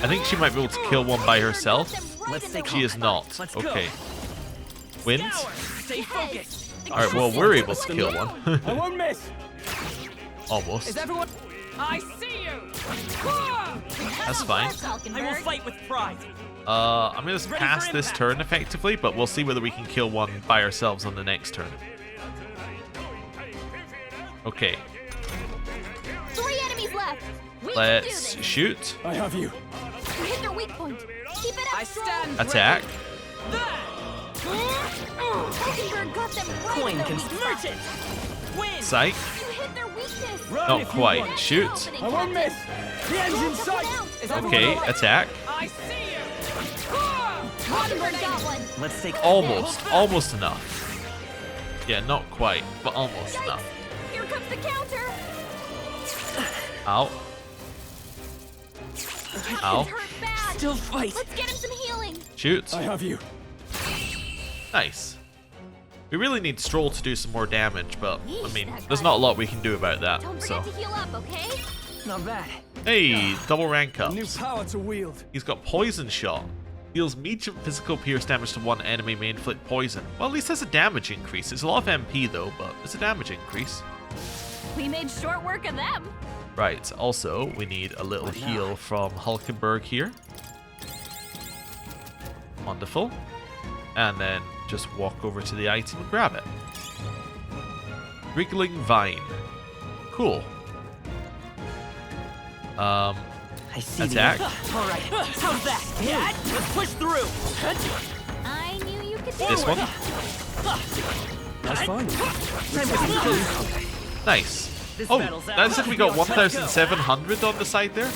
I think she might be able to kill one by herself. Let's take She is not. Let's go. Okay. Wins. Stay focused. Alright, well, we're able to kill one. I won't miss. Almost. Is everyone? I see you. That's fine. I will fight with pride. I'm gonna Ready pass for this impact. turn effectively, but we'll see whether we can kill one by ourselves on the next turn. Okay, 3 enemies left. We can do let's this. shoot. I have you. You hit their weak point. Keep it up, I Stroll. stand Attack. Hulkenberg got them right Coin in their can weak spot. merchant. Win. Psych. You hit their weakness. Run Not if you quite. want. Shoot. I won't miss. The end's in sight. Is everyone Okay, all right? attack. I see you. Hulkenberg got one. Let's take Almost enough. Yeah, not quite, but almost enough. Yikes. Here comes the counter. Ow. Ow. He's hurt bad. Still fight. Let's get him some healing. Shoot. I have you. Nice. We really need Stroll to do some more damage, but I mean, Yeesh, that there's guy. not a lot we can do about that. Don't So, forget to heal up, okay? Not bad. hey, double rank New ups. power to wield. He's got Poison Shot. Deals medium physical pierce damage to one enemy, may inflict poison. Well, at least that's a damage increase. It's a lot of MP though, but it's a damage increase. We made short work of them. Right, also, we need a little heal from Hulkenberg here. Wonderful. And then just walk over to the item and grab it. Wriggling Vine. Cool. I see Attack. the all right. How's that? Yeah. Let's push through. I knew you could do This it. one. That's fine. Nice. Oh, that said we got 1,700 on the side there.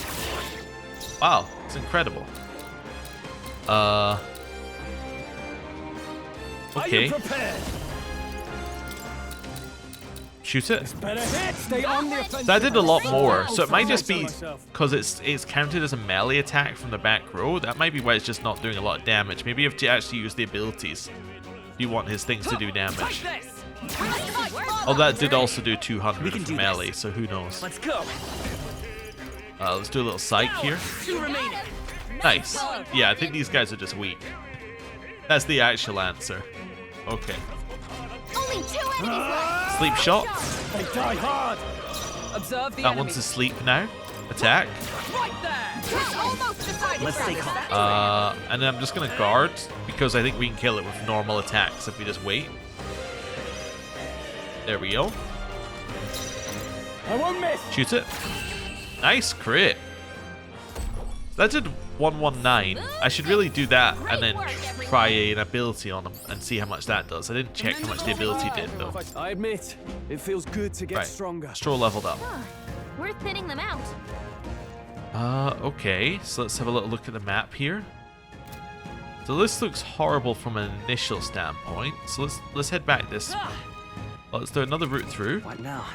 Wow, it's incredible. Okay. Shoot it. That did a lot more, so it might just be because it's counted as a melee attack from the back row. That might be why it's just not doing a lot of damage. Maybe you have to actually use the abilities if you want his things to do damage. Oh, that did also do 200 for melee, so who knows. Let's go. Let's do a little psych here. Nice. Yeah, I think these guys are just weak. That's the actual answer. Okay. Only 2 enemies left. Sleep shot. They die hard. Observe the That enemy. one's asleep now. Attack. Right there. We're almost decided. Let's stay calm. And then I'm just gonna guard because I think we can kill it with normal attacks if we just wait. There we go. I won't miss. Shoot it. Nice crit. That did 119. I should really do that and then try an ability on him and see how much that does. I didn't check how much the ability did though. I admit, it feels good to get Right. stronger. Stroll leveled up. We're thinning them out. Okay, so let's have a little look at the map here. So this looks horrible from an initial standpoint. So let's head back this way. Well, let's do another route through. What now?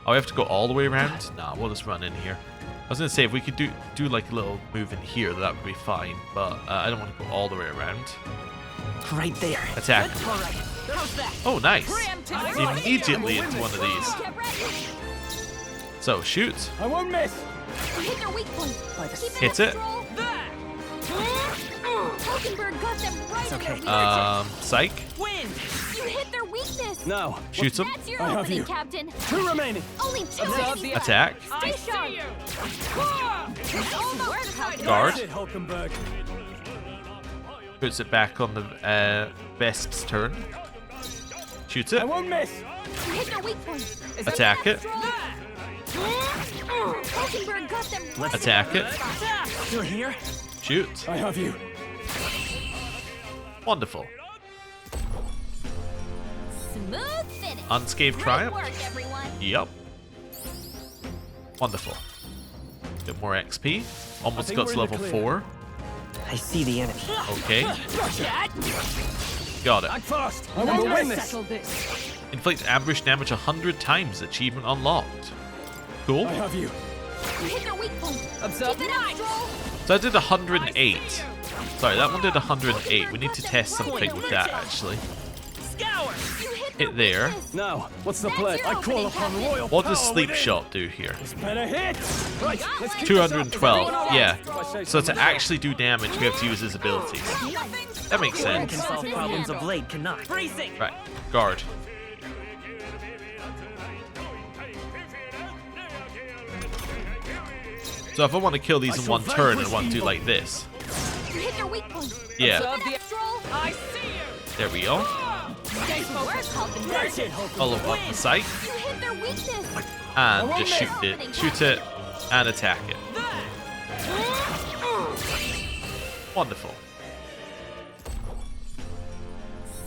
Oh, we have to go all the way around? Nah, we'll just run in here. I was gonna say if we could do like a little move in here, that would be fine. But I don't want to go all the way around. Right there. Attack. All right. How's that? Oh, nice. Preemptive. Immediately into one of these. Get ready. So shoot. I won't miss. Hit their weak point. Keep Hit it. control. Hulkenberg got them right in their weakness. Psych. Win. You hit their weakness. Now, Shoot him. That's your I have opening, you. Captain. 2 remaining. Only 2 Observe enemies the left. Attack. Stay sharp. It's almost decided. Guard. That's it, Hulkenberg. Puts it back on the Vesp's turn. Shoots I it. won't miss. You hit their weak point. Attack it. Hulkenberg got them right Attack it. You're here. Shoot. I have you. Wonderful. Smooth finish. Unscathed Great triumph. work, everyone. Yep. Wonderful. Bit more XP. Almost think got we're to in the level clear. 4. I see the enemy. Okay. Got it. Act fast. I won't win this. Settle this. Inflict ambush damage 100 times. Achievement unlocked. Cool. I have you. You hit their weak point. Observe Keep it up, Stroll. So I did 108. Sorry, that one did 108. We need to test something with that actually. Scour. You hit Hit there. weakness. Now, what's the That's play? your I call opening, upon Captain. royal What power does sleep within. shot do here? Better hit. Right, let's keep this up. 212. Yeah. If I say So to so actually do damage, we have to use his abilities. That makes sense. Can solve problems a blade cannot. Bracing. Right. Guard. So if I want to kill these in one turn, I want to do like this. You hit their weak point. Yeah. Observe Keep it the up, Stroll. I see you. There we go. Stay focused, Hulkenberg. That's it, Hulkenberg. Follow up the sight. You hit their weakness. And just shoot it. Shoot it and attack it. Wonderful.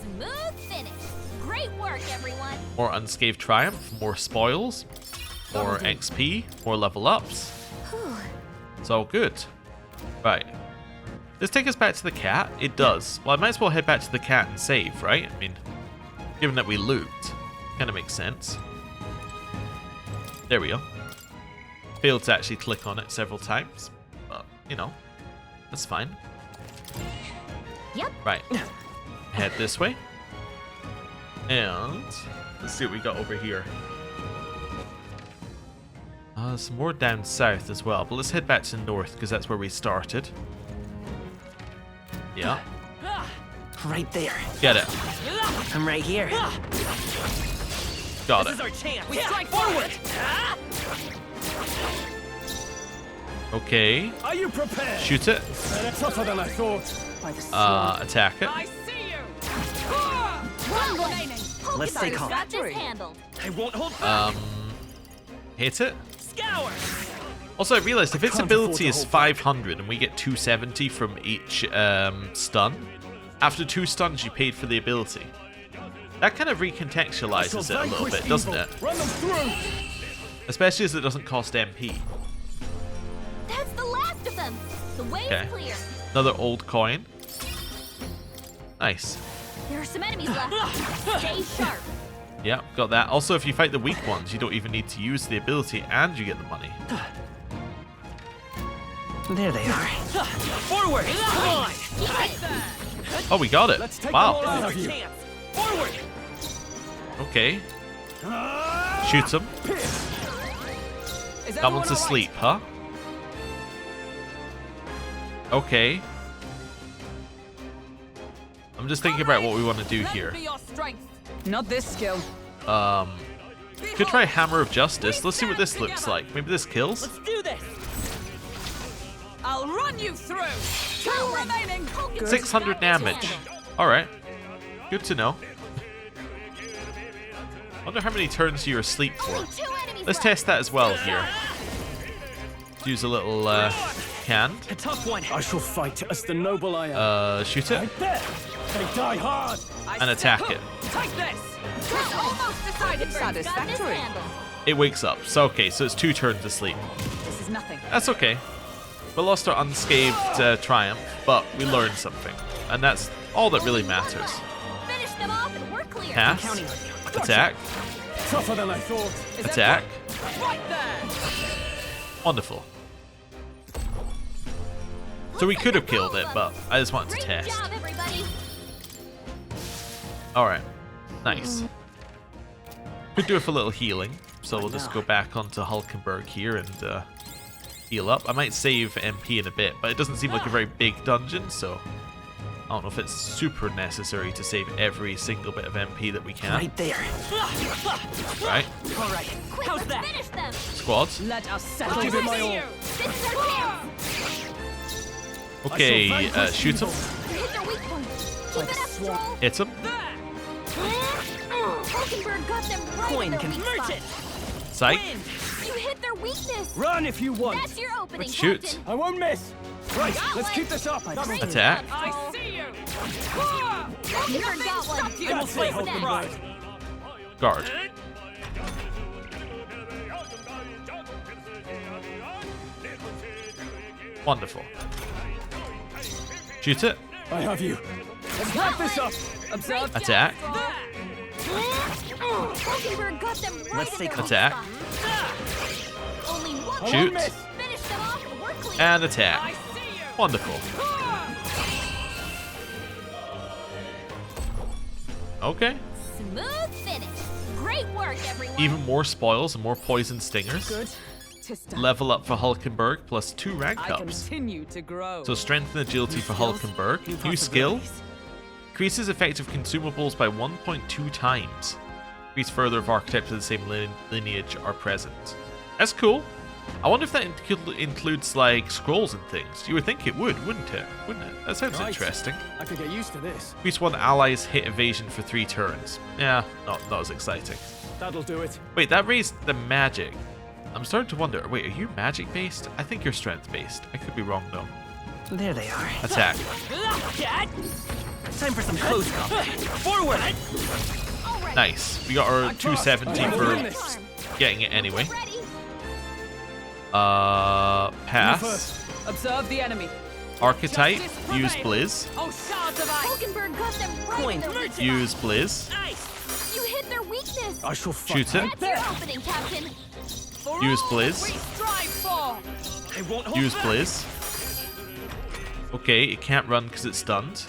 Smooth finish. Great work, everyone. More unscathed triumph, more spoils, more XP, more level ups. It's all good. Right. Does this take us back to the cat? It does. Well, I might as well head back to the cat and save, right? I mean, given that we looped, kind of makes sense. There we go. Failed to actually click on it several times, but, you know, that's fine. Yep. Right. Head this way. And let's see what we got over here. Some more down south as well, but let's head back to the north because that's where we started. Yeah. Right there. Get it. I'm right here. Got This is it. our chance. We strike forward. Okay. Are you prepared? Shoot it. Better tougher than I thought. By the sword. Attack it. I see you. One remaining. Let's stay Hulkenberg's calm. got this handled. I won't hold back. Hit it. Scour. Also, I realized if its can't afford ability to is hold back. 500 and we get 270 from each stun, after 2 stuns you paid for the ability. That kind of recontextualizes it a little bit, doesn't it? Run them through. Especially as it doesn't cost MP. That's the last of them. The way Okay. is clear. Another old coin. Nice. There are some enemies left. Stay sharp. Yeah, got that. Also, if you fight the weak ones, you don't even need to use the ability and you get the money. There they are. Forward! Come on! Oh, we got it. Let's take them all Wow. out of you. Forward! Okay. Shoots him. Is That one's asleep, huh? Okay. I'm just thinking about what we want to do here. Not this skill. Could try Hammer of Justice. Let's see what this looks like. Maybe this kills? Let's do this! I'll run you through. 2 remaining. 600 damage. Alright. Good to know. Wonder how many turns you're asleep for. Only 2 enemies Let's left. test that as well here. Use a little hand. A tough one. I shall fight as the noble I am. Shoot it Right there. They die hard. and attack it. Take this. It's almost decided. Got this Satisfactory. handled. It wakes up. So okay, so it's 2 turns asleep. This is nothing. That's okay. We lost our unscathed triumph, but we learned something. And that's all that really matters. Finish them off and we're clear. Pass. Attack. Tougher than I thought. Is that Attack. right there? Wonderful. So we could have killed it, but I just wanted to Great test. job, everybody. Alright. Nice. Could do it for a little healing. So we'll just go back onto Hulkenberg here and heal up. I might save MP in a bit, but it doesn't seem like a very big dungeon, so I don't know if it's super necessary to save every single bit of MP that we can. Right there. Right? All right. Quick, How's let's that? finish them. Squads. Let us settle Give it my this. all. This is our chance. Okay, I shall shoot him. Hit their weak point. Keep it up, Stroll. Hit him. Hulkenberg got them right Coin in their can weak hurt spot. it. Psych. You hit their weakness. Run if you want. That's your opening, Shoot. Captain. I won't miss. Right, Got let's one. keep this up. Great Attack. job, Stroll. I see you. Hulkenberg got one. I will What's hold next? the right. Guard. Wonderful. Shoot it. I have you. Let's wrap this up. Observe. Attack. Hulkenberg got them right Let's in take their Attack. weak spot. Only one I Shoot. won't miss. Finish them off and we're clear. And I attack. see you. Wonderful. Okay. Smooth finish. Great work, everyone. Even more spoils and more poison stingers. Good. Tista. Level up for Hulkenberg plus 2 rank I ups. continue to grow. So strength and agility for Hulkenberg. New skill. Increases effective consumables by 1.2 times. Increase further if archetypes of the same lineage are present. That's cool. I wonder if that includes like scrolls and things. You would think it would, wouldn't it? Wouldn't it? That sounds Right. interesting. I could get used to this. Increase one ally's hit evasion for 3 turns. Yeah, not as exciting. That'll do it. Wait, that raised the magic. I'm starting to wonder. Wait, are you magic based? I think you're strength based. I could be wrong though. There they are. Attack. Time for some close combat. Forward! All right. Nice. We got our 270 I for win this. getting it anyway. Ready? You Pass. first. Observe the enemy. Archetype. Justice Use prevails. Blizz. Oh, shards of ice. Hulkenberg got them right Coin. in their weak spot. Use Blizz. Nice! You hit their weakness. I shall fight. Shoot it. That's your opening, Captain. For Use all Blizz. We strive for. I won't hold Use back. Blizz. Okay, it can't run because it's stunned.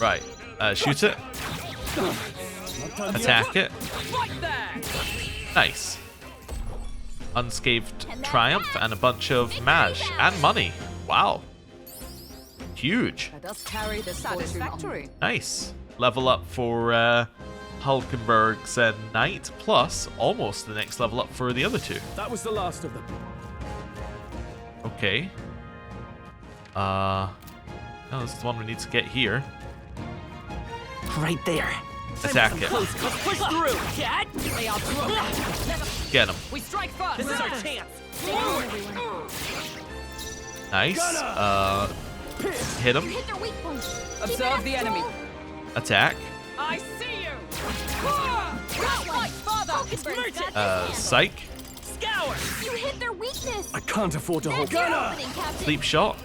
Right. Shoot it. Attack it. Right there. Nice. Unscathed triumph and a bunch of mash and money. Wow. Huge. Let us carry the satisfactory. Nice. Level up for Hulkenberg's Knight, plus almost the next level up for the other 2. That was the last of them. Okay. Oh, this is the one we need to get here. Right there. Attack it. Close. Let's push through. Cat! They are thrown. Get him. We strike first. This is our chance. Nice. Hit him. You hit their weak point. Keep it Observe up, the enemy. Stroll. Attack. I see you. Right, father. Hulkenberg, Psych. Scour. you hit their weakness. I can't afford to hold. That's your opening, Captain. Sleep shot.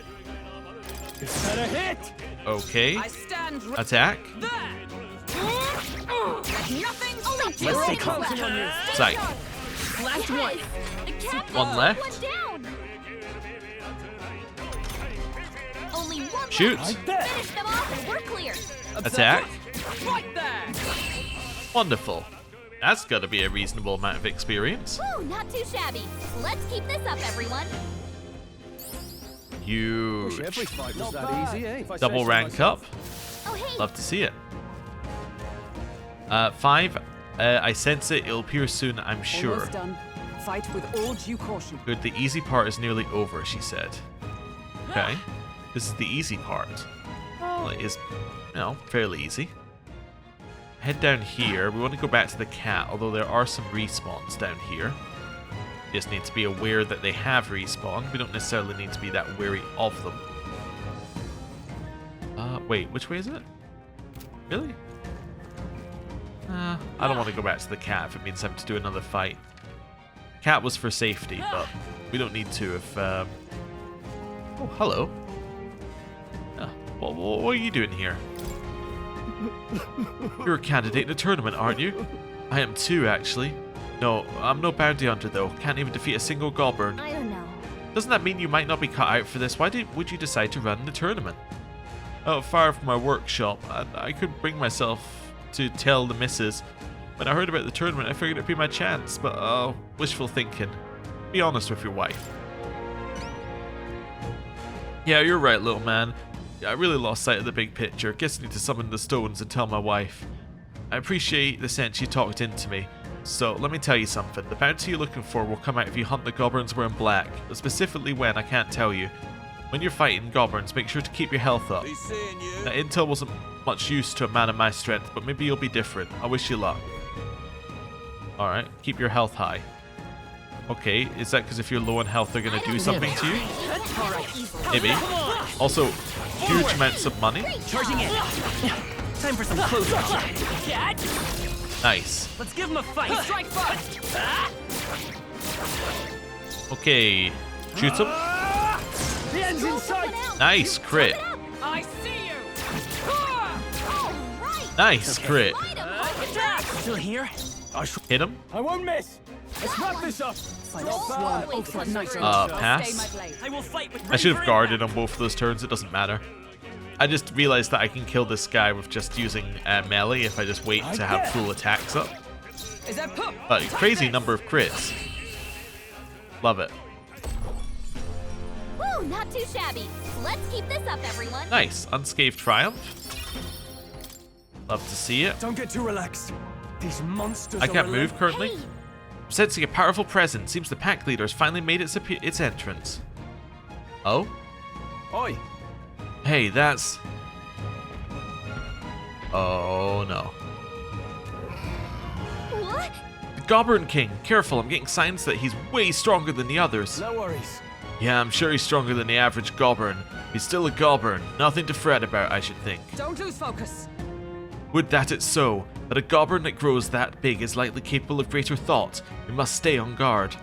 Is that a hit? Okay. I stand Attack. there. Nothing. Only 2 Let's see enemies counting left. on you. Psych. Last Yes. one. The Captain One left. One down. Only one Shoot. left. Finish them off and we're clear. Attack. Right there. Wonderful. That's got to be a reasonable amount of experience. Woo, not too shabby. Let's keep this up, everyone. Huge. Wish every fight was that easy, eh? If I say Double so rank myself. up. Oh, hey. Love to see it. 5. I sense it. It'll appear soon, I'm sure. Almost done. Fight with all due caution. Good. The easy part is nearly over, she said. Okay. This is the easy part. Well, it is, you know, fairly easy. Head down here. We want to go back to the cat, although there are some respawns down here. We just need to be aware that they have respawned. We don't necessarily need to be that wary of them. Wait, which way is it? Really? I don't want to go back to the cat if it means having to do another fight. Cat was for safety, but we don't need to if... Oh, hello. What are you doing here? You're a candidate in a tournament, aren't you? I am too, actually. No, I'm no bounty hunter, though. Can't even defeat a single Goborn. I don't know. Doesn't that mean you might not be cut out for this? Why would you decide to run the tournament? Oh, far from my workshop. I couldn't bring myself to tell the missus. When I heard about the tournament, I figured it'd be my chance, but oh, wishful thinking. Be honest with your wife. Yeah, you're right, little man. I really lost sight of the big picture. Guess I need to summon the stones and tell my wife. I appreciate the sense you talked into me. So, let me tell you something. The bounty you're looking for will come out if you hunt the Goborns wearing black. But specifically when, I can't tell you. When you're fighting Goborns, make sure to keep your health up. That intel wasn't much use to a man of my strength, but maybe you'll be different. I wish you luck. Alright, keep your health high. Okay, is that because if you're low on health, they're going to do something to you? Maybe. Also, huge amounts of money. Charging in. Time for some close up. Nice. Let's give him a fight. Strike first. Okay, shoot him. The end's in sight. Nice crit. I see you. All right. Nice crit. Light 'em. Still here? Hit him. I won't miss. Let's wrap this up. Always come Nice. through. Pass. I will fight with I should have bravery and guarded on both of those turns. It doesn't matter. I just realized that I can kill this guy with just using melee if I just wait to have full attacks up. Is that pup? But crazy number of crits. Love it. Woo, not too shabby. Let's keep this up, everyone. Nice. Unscathed triumph. Love to see it. Don't get too relaxed. These monsters I are can't move currently. Hey, I'm sensing a powerful presence. Seems the pack leader has finally made its entrance. Oh? Oi. Hey, that's... Oh, no. what? The Goborn King. Careful, I'm getting signs that he's way stronger than the others. No worries. Yeah, I'm sure he's stronger than the average Goborn. He's still a Goborn. Nothing to fret about, I should think. Don't lose focus. Would that it's so, but a Goborn that grows that big is likely capable of greater thought. We must stay on guard.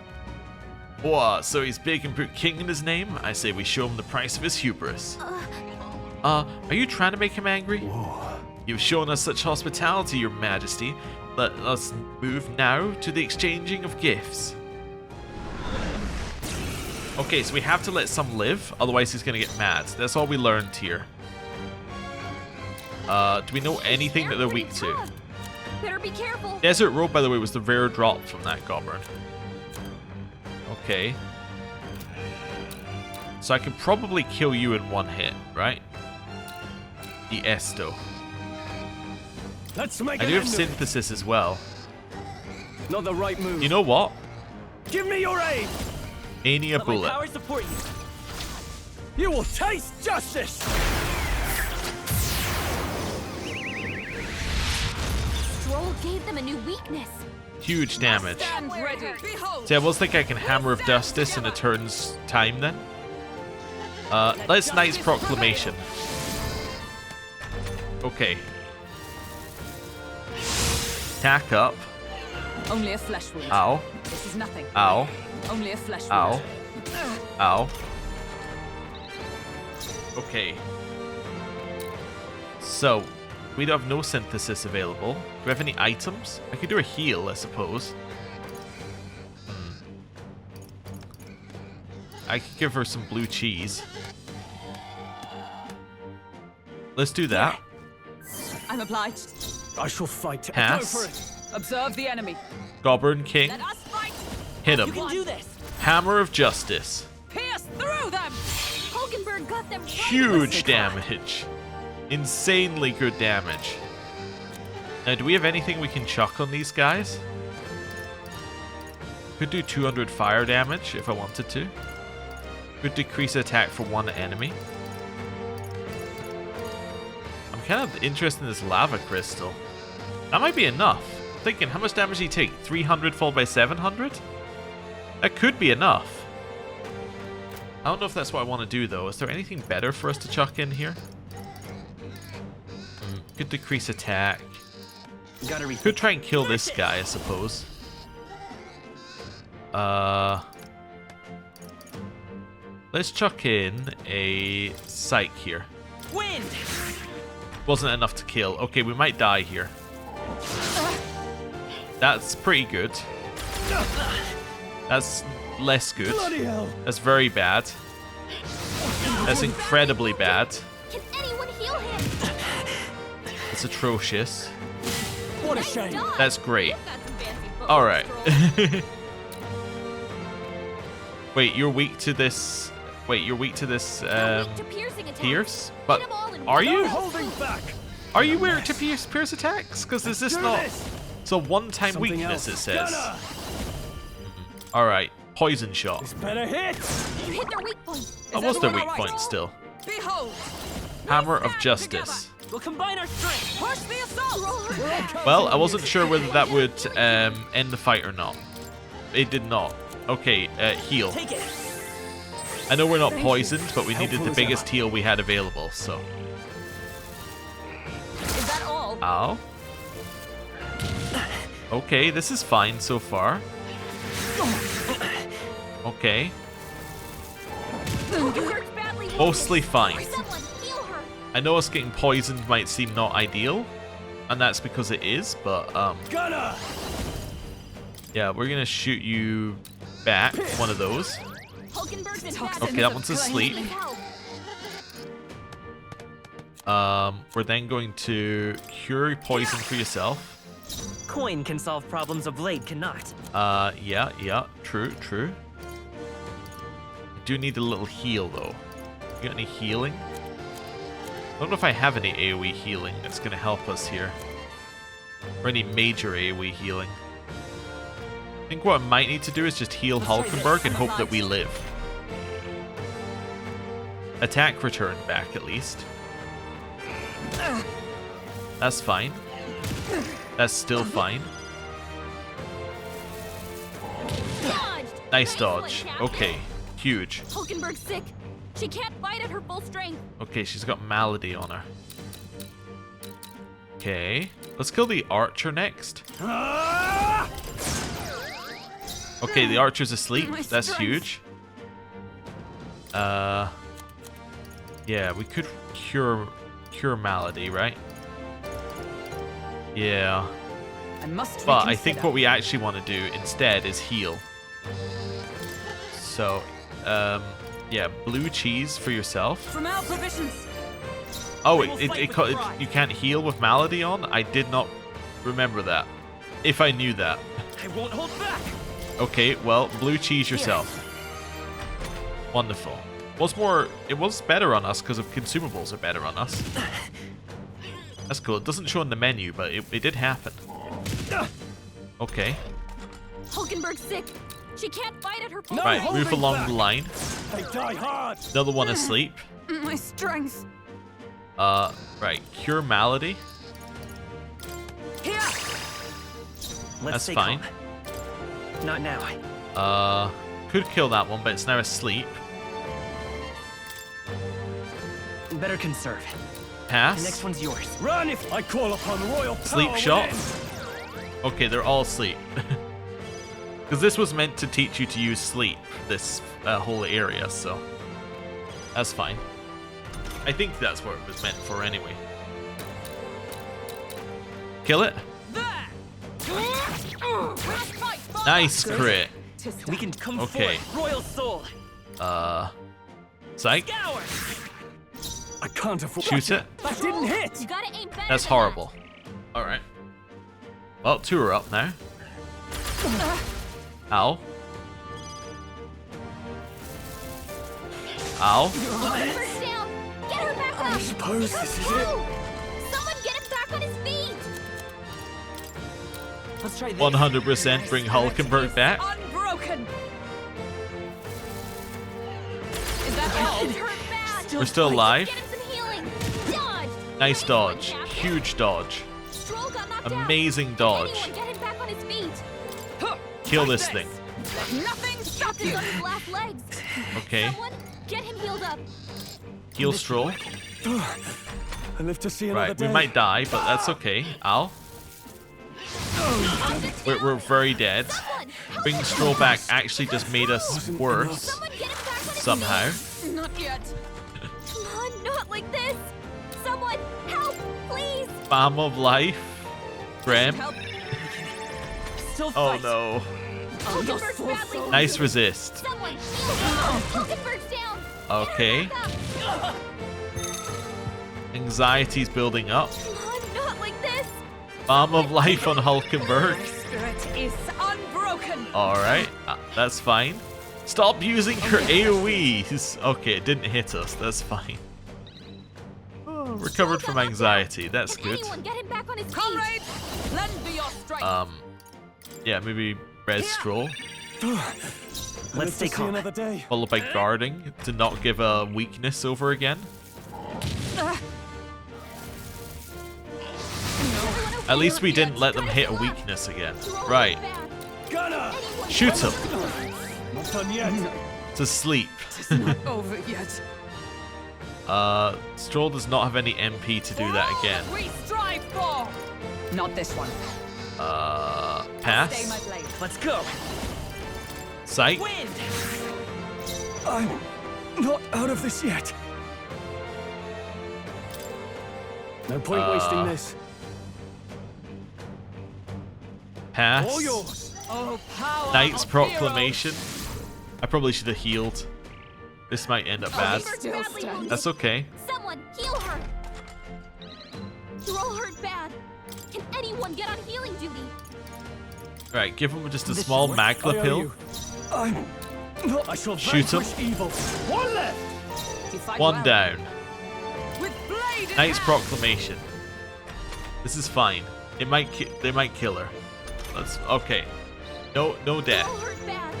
What, so he's big and put king in his name? I say we show him the price of his hubris. Are you trying to make him angry? You've shown us such hospitality, your majesty. Let us move now to the exchanging of gifts. Okay, so we have to let some live, otherwise he's gonna get mad. That's all we learned here. Do we know anything that they're weak to? Tough. Better be careful. Desert Road, by the way, was the rare drop from that Goborn. Okay. So I can probably kill you in one hit, right? The Esto. Let's make I an do have end of it. synthesis as well. Not the right move. You know what? Give me your aid. Ania let my bullet. power support you. You will taste justice. Stroll gave them a new weakness. Huge damage. Stand ready. Behold. See, I almost think I can Hammer of Justice in a turn's time then. Let's Knight's Proclamation. Okay. Tack up. Only a flesh wound. Ow. This is nothing. Ow. Only a flesh wound. Ow. Ow. Okay. So, we have no synthesis available. Do we have any items? I could do a heal, I suppose. I could give her some blue cheese. Let's do that. I'm obliged. I shall fight. Pass. Go for it. Observe the enemy. Goborn King. Let us fight. Hit him. You can do this. Hammer of Justice. Pierce through them. Hulkenberg got them. Huge damage. Insanely good damage. Now, do we have anything we can chuck on these guys? Could do 200 fire damage if I wanted to. Could decrease attack for one enemy. I'm kind of interested in this lava crystal. That might be enough. I'm thinking, how much damage did he take? 300 followed by 700? That could be enough. I don't know if that's what I want to do, though. Is there anything better for us to chuck in here? Could decrease attack. Could try and kill this guy, I suppose. Let's chuck in a psych here. Wind. Wasn't enough to kill. Okay, we might die here. That's pretty good. That's less good. Bloody hell. That's very bad. That's incredibly bad. Can anyone heal him? It's atrocious. What a shame. That's great. You've got some fancy footwork, Alright. Stroll. Wait, you're weak to this... Wait, you're weak to this, You're weak to piercing attacks. Pierce? Hit But 'em all in are one you? go. Holding back. Are you weak to pierce attacks? Because is this Do not... this. It's a one-time Something weakness, else. it says. Gunner. Alright, poison shot. This better hit. You hit their weak point. That was their everyone weak alright? point still. Behold. Hammer of stand Justice. We'll combine our strength. Push the assault. Well, I wasn't sure whether that would end the fight or not. It did not. Okay, heal. Take it. I know we're not poisoned, but we needed Helpful the as biggest ever. heal we had available, so... Is that all? Ow. Okay, this is fine so far. Okay. Hulkenberg's badly wounded. Mostly fine. Someone heal her. I know us getting poisoned might seem not ideal, and that's because it is, but, Gunner. yeah, we're gonna shoot you back, one of those. Hulkenberg's in bad Okay, that one's asleep. Help. We're then going to cure poison for yourself. Coin can solve problems a blade cannot. Yeah, true. I do need a little heal, though. You got any healing? I don't know if I have any AoE healing that's going to help us here. Or any major AoE healing. I think what I might need to do is just heal Hulkenberg and hope that we live. Attack return back, at least. That's fine. That's still fine. Dodged. Nice Excellent, dodge. Captain. Okay, huge. Hulkenberg's sick. She can't fight at her full strength. Okay, she's got malady on her. Okay, let's kill the archer next. Ah! Okay, the archer's asleep. My That's strength. huge. Yeah, we could cure malady, right? Yeah, I must but I think reconsider. what we actually want to do instead is heal. So, yeah, blue cheese for yourself. From our provisions. Oh, will fight with pride. you can't heal with malady on? I did not remember that. If I knew that. I won't hold back. Okay, well, blue cheese yourself. Wonderful. It was better on us because of consumables are better on us. That's cool. It doesn't show in the menu, but it did happen. Okay. Hulkenberg's sick. She can't fight at her full No, Right, strength. move holding along back. the line. They die hard. Another one asleep. My strength. Right, cure malady. Here. Let's That's stay fine. calm. Not now. Could kill that one, but it's now asleep. Better conserve. The Pass. next one's yours. Run if I call upon royal power. Sleep shot. within. Okay, they're all asleep. Because this was meant to teach you to use sleep, this whole area, so that's fine. I think that's what it was meant for anyway. Kill it. Nice crit. We can come Okay. forth, Royal Soul. Psych. I can't afford. Shoot it. That didn't hit. You gotta aim better. That's than horrible. Alright. Well, 2 are up now. Ow. Ow. that. First down. Get her back up. I suppose this is it. Woo! Someone get him back on his feet. Let's try this. 100% bring Hulkenberg back. Unbroken. Is that all? It hurt bad. We're still alive. Get him some healing. Dodge. Nice dodge. Huge dodge. Stroll got knocked out. Amazing dodge. Anyone get him back on his feet. Kill this thing. Nothing stopped his on his last legs. Okay. Someone get him healed up. Heal Stroll. I live to see another Right, day. we might die, but that's okay. Ow. We're very dead. Someone help Bringing him. Stroll back actually just made us worse. Someone get him back on his Somehow. feet. Not yet. Come on, not like this. Someone help, please. Balm of life. Graham. Help. Still Oh fight. no. Hulkenberg's badly. Nice resist. Someone heal him. Hulkenberg's down. Okay. Get her back up. Anxiety's building up. Come on, not like this. Balm of life on Hulkenberg. Spirit is unbroken. Alright, that's fine. Stop using her AoEs. Okay, it didn't hit us. That's fine. Oh, recovered from anxiety. That's Can good. anyone get him back on his feet? Comrades, lend me your strength. Yeah, maybe Res Stroll. I Let's live stay to see calm. another day. Followed by guarding to not give a weakness over again. At least we didn't let them hit a weakness again. Right. Gunner! Shoot him. Not done yet. To sleep. It's not over yet. Stroll does not have any MP to do that again. We strive for. Not this one. Stay Pass. my blade. Let's go. Sight. Wind. I'm not out of this yet. No point wasting this. Pass. All yours. Oh, power Knight's of Proclamation. I probably should have healed. This might end up bad. Still Badly stand. wounded. That's okay. Someone heal her. You're all hurt bad. Can anyone get on healing duty? Right, give him just a This small should work. magla I owe pill. you. I'm not. I shall Shoot him. vanquish evil. One left. You fight One well. down. With blade in Knight's hand. Proclamation. This is fine. They might kill her. Let's okay. No You're death. all hurt bad.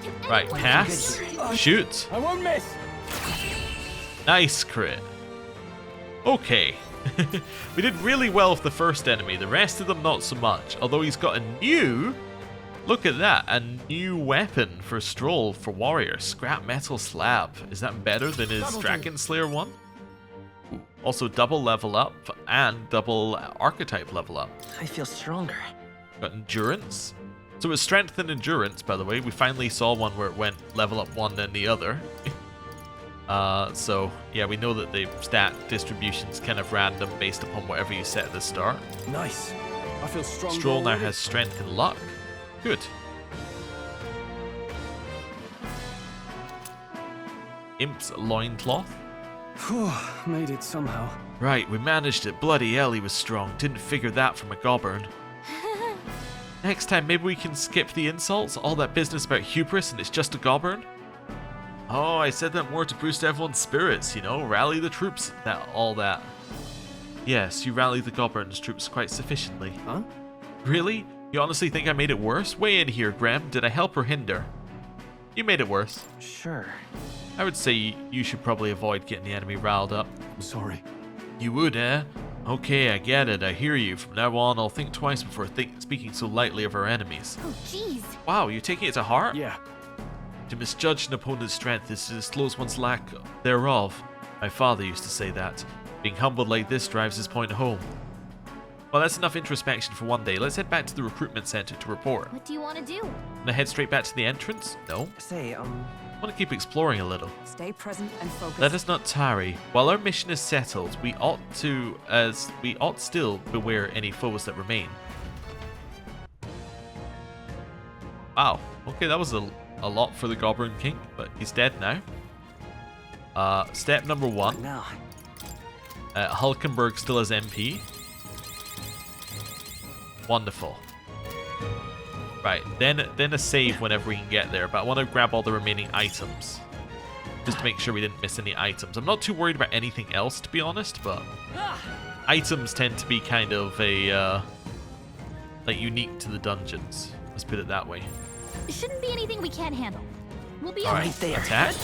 Can Right, anyone pass. Shoot. I won't miss. Nice crit. Okay. We did really well with the first enemy. The rest of them not so much. Although he's got a new, look at that, a new weapon for Stroll for Warrior. Scrap Metal Slab. Is that better than his Dragon Slayer one? Also double level up and double Archetype level up. I feel stronger. Got Endurance. So it's Strength and Endurance, by the way. We finally saw one where it went level up one then the other. So, yeah, we know that the stat distribution's kind of random based upon whatever you set at the start. Nice. I feel strong. Stroll now has Strength and Luck. Good. Imps Loincloth. Made it somehow. Right, we managed it. Bloody hell, he was strong. Didn't figure that from a Goborn. Next time, maybe we can skip the insults, all that business about hubris, and it's just a Goborn. Oh, I said that more to boost everyone's spirits, you know, rally the troops, all that. Yes, you rallied the Goborn's troops quite sufficiently. Huh? Really? You honestly think I made it worse? Weigh in here, Graham. Did I help or hinder? You made it worse. Sure. I would say you should probably avoid getting the enemy riled up. I'm sorry. You would, eh? Okay, I get it. I hear you. From now on, I'll think twice before speaking so lightly of our enemies. Oh, jeez. Wow, you're taking it to heart? Yeah. To misjudge an opponent's strength is to disclose one's lack thereof. My father used to say that. Being humbled like this drives his point home. Well, that's enough introspection for one day. Let's head back to the recruitment center to report. What do you want to do? Gonna head straight back to the entrance? No. Say, I want to keep exploring a little. Stay present and focused. Let us not tarry. While our mission is settled, we ought still beware any foes that remain. Wow. Okay, that was a lot for the Goborn King, but he's dead now. Step number 1. now. Hulkenberg still has MP. Wonderful. Right, then a save whenever we can get there, but I want to grab all the remaining items. Just to make sure we didn't miss any items. I'm not too worried about anything else, to be honest, but items tend to be kind of a like unique to the dungeons. Let's put it that way. It shouldn't be anything we can't handle. We'll be Alright, alright. there. attack.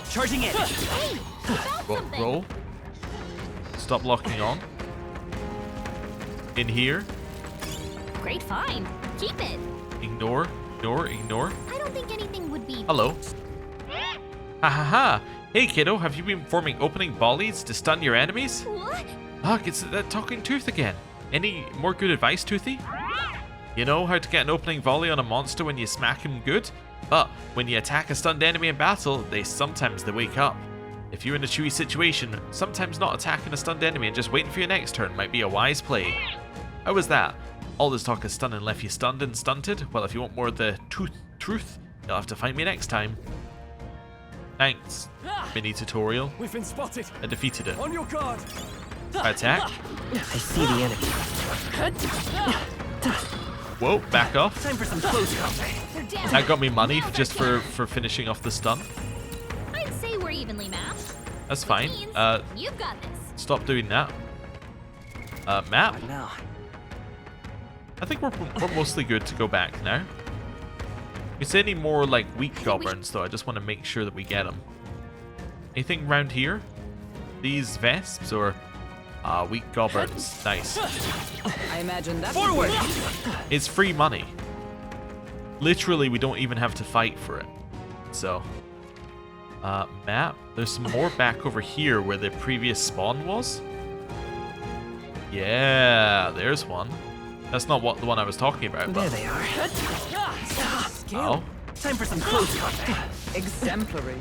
Charging in. Hey, you found something. Roll. Stop locking on. In here. Great find. Keep it. Ignore. Ignore. I don't think anything would be. Hello. Ha ha ha. Hey kiddo, have you been forming opening volleys to stun your enemies? What? Look, it's that talking tooth again. Any more good advice, Toothy? You know how to get an opening volley on a monster when you smack him good? But when you attack a stunned enemy in battle, sometimes they wake up. If you're in a chewy situation, sometimes not attacking a stunned enemy and just waiting for your next turn might be a wise play. How was that? All this talk of stunning left you stunned and stunted? Well, if you want more of the truth, you'll have to find me next time. Thanks, mini tutorial. We've been spotted. I defeated it. On your guard. Attack. I see the enemy. Whoa, back off. Time for some close combat. We're down. That got me money just for finishing off the stun. I'd say we're evenly matched. That's fine. Means you've got this. Stop doing that. Map. Now. I think we're mostly good to go back now. If we see any more like weak goblins though, I just want to make sure that we get them. Anything around here? These vesps or weak goblins? Nice. I imagine that. Forward! It's free money. Literally, we don't even have to fight for it. So, map. There's some more back over here where the previous spawn was. Yeah, there's one. That's not the one I was talking about. There But, they are. oh, Time for some close combat. Exemplary.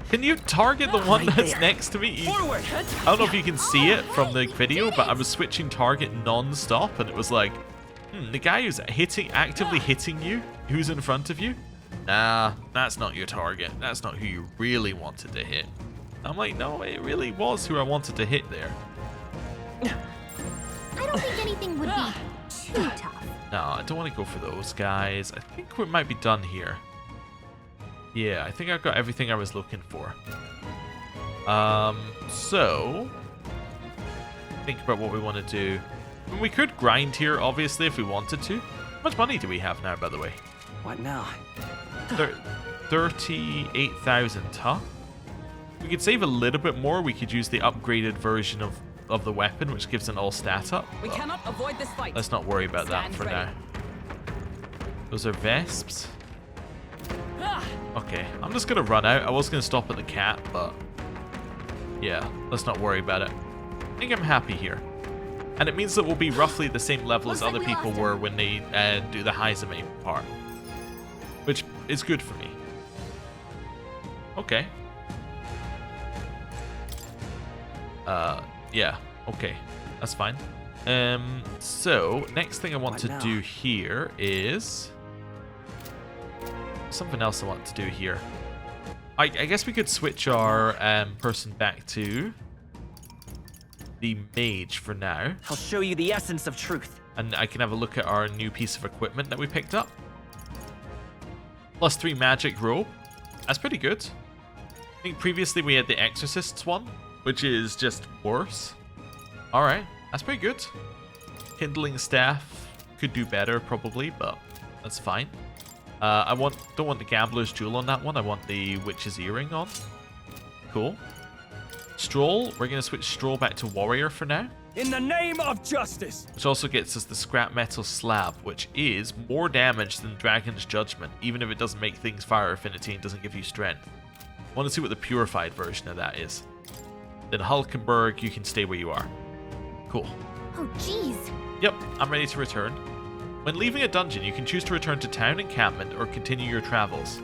can you target the one Right that's there. next to me? Forward! I don't know if you can see it from the video, but I was switching target non-stop, and it was like, the guy who's actively hitting you, who's in front of you? Nah, that's not your target. That's not who you really wanted to hit. I'm like, no, it really was who I wanted to hit there. I don't think anything would be too tough. No, I don't want to go for those guys. I think we might be done here. Yeah, I think I've got everything I was looking for. So think about what we want to do. I mean, we could grind here, obviously, if we wanted to. How much money do we have now, by the way? What now? 38,000, huh? We could save a little bit more. We could use the upgraded version of the weapon, which gives an all stat up. We cannot avoid this fight. Let's not worry about that Stand for ready. now. Those are vesps. Okay, I'm just gonna run out. I was gonna stop at the cat, but yeah, let's not worry about it. I think I'm happy here. And it means that we'll be roughly the same level as Looks like other we people lost him. were when they do the Heizame part. Which is good for me. Okay. Yeah, okay. That's fine. So, next thing I want What to now? do here is something else I want to do here. I guess we could switch our person back to the mage for now. I'll show you the essence of truth. And I can have a look at our new piece of equipment that we picked up. +3 magic robe. That's pretty good. I think previously we had the Exorcist's one, which is just worse. Alright, that's pretty good. Kindling staff could do better probably, but that's fine. I don't want the Gambler's Jewel on that one. I want the Witch's Earring on. Cool. Stroll, we're going to switch Stroll back to Warrior for now. In the name of justice. Which also gets us the Scrap Metal Slab, which is more damage than Dragon's Judgment, even if it doesn't make things fire affinity and doesn't give you strength. I want to see what the purified version of that is. Then Hulkenberg, you can stay where you are. Cool. Oh, jeez. Yep, I'm ready to return. When leaving a dungeon, you can choose to return to town encampment or continue your travels.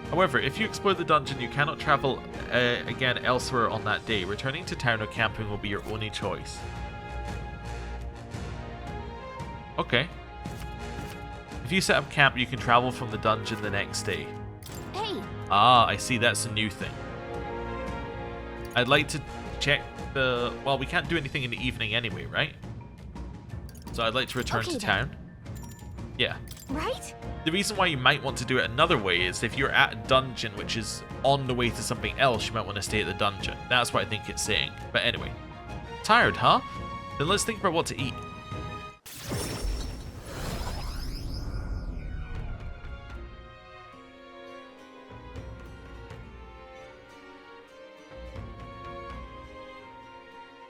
However, if you explore the dungeon, you cannot travel again elsewhere on that day. Returning to town or camping will be your only choice. Okay. If you set up camp, you can travel from the dungeon the next day. Hey. Ah, I see, that's a new thing. I'd like to check the... Well, we can't do anything in the evening anyway, right? So I'd like to return to town. Yeah. Right? The reason why you might want to do it another way is if you're at a dungeon which is on the way to something else, you might want to stay at the dungeon. That's what I think it's saying. But anyway. Tired, huh? Then let's think about what to eat.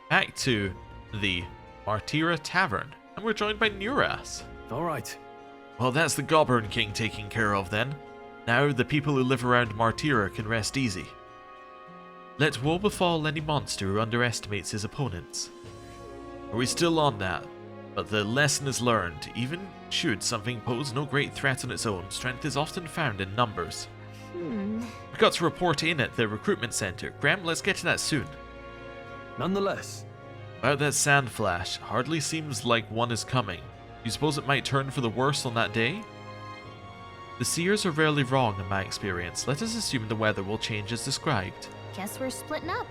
Back to the Martira Tavern, and we're joined by Nuras. All right. Well, that's the Goborn King taken care of then. Now the people who live around Martira can rest easy. Let woe befall any monster who underestimates his opponents. Are we still on that? But the lesson is learned. Even should something pose no great threat on its own, strength is often found in numbers. We got to report in at the recruitment center. Graham, let's get to that soon. Nonetheless. About that sand flash, hardly seems like one is coming. You suppose it might turn for the worse on that day? The seers are rarely wrong in my experience. Let us assume the weather will change as described. Guess we're splitting up.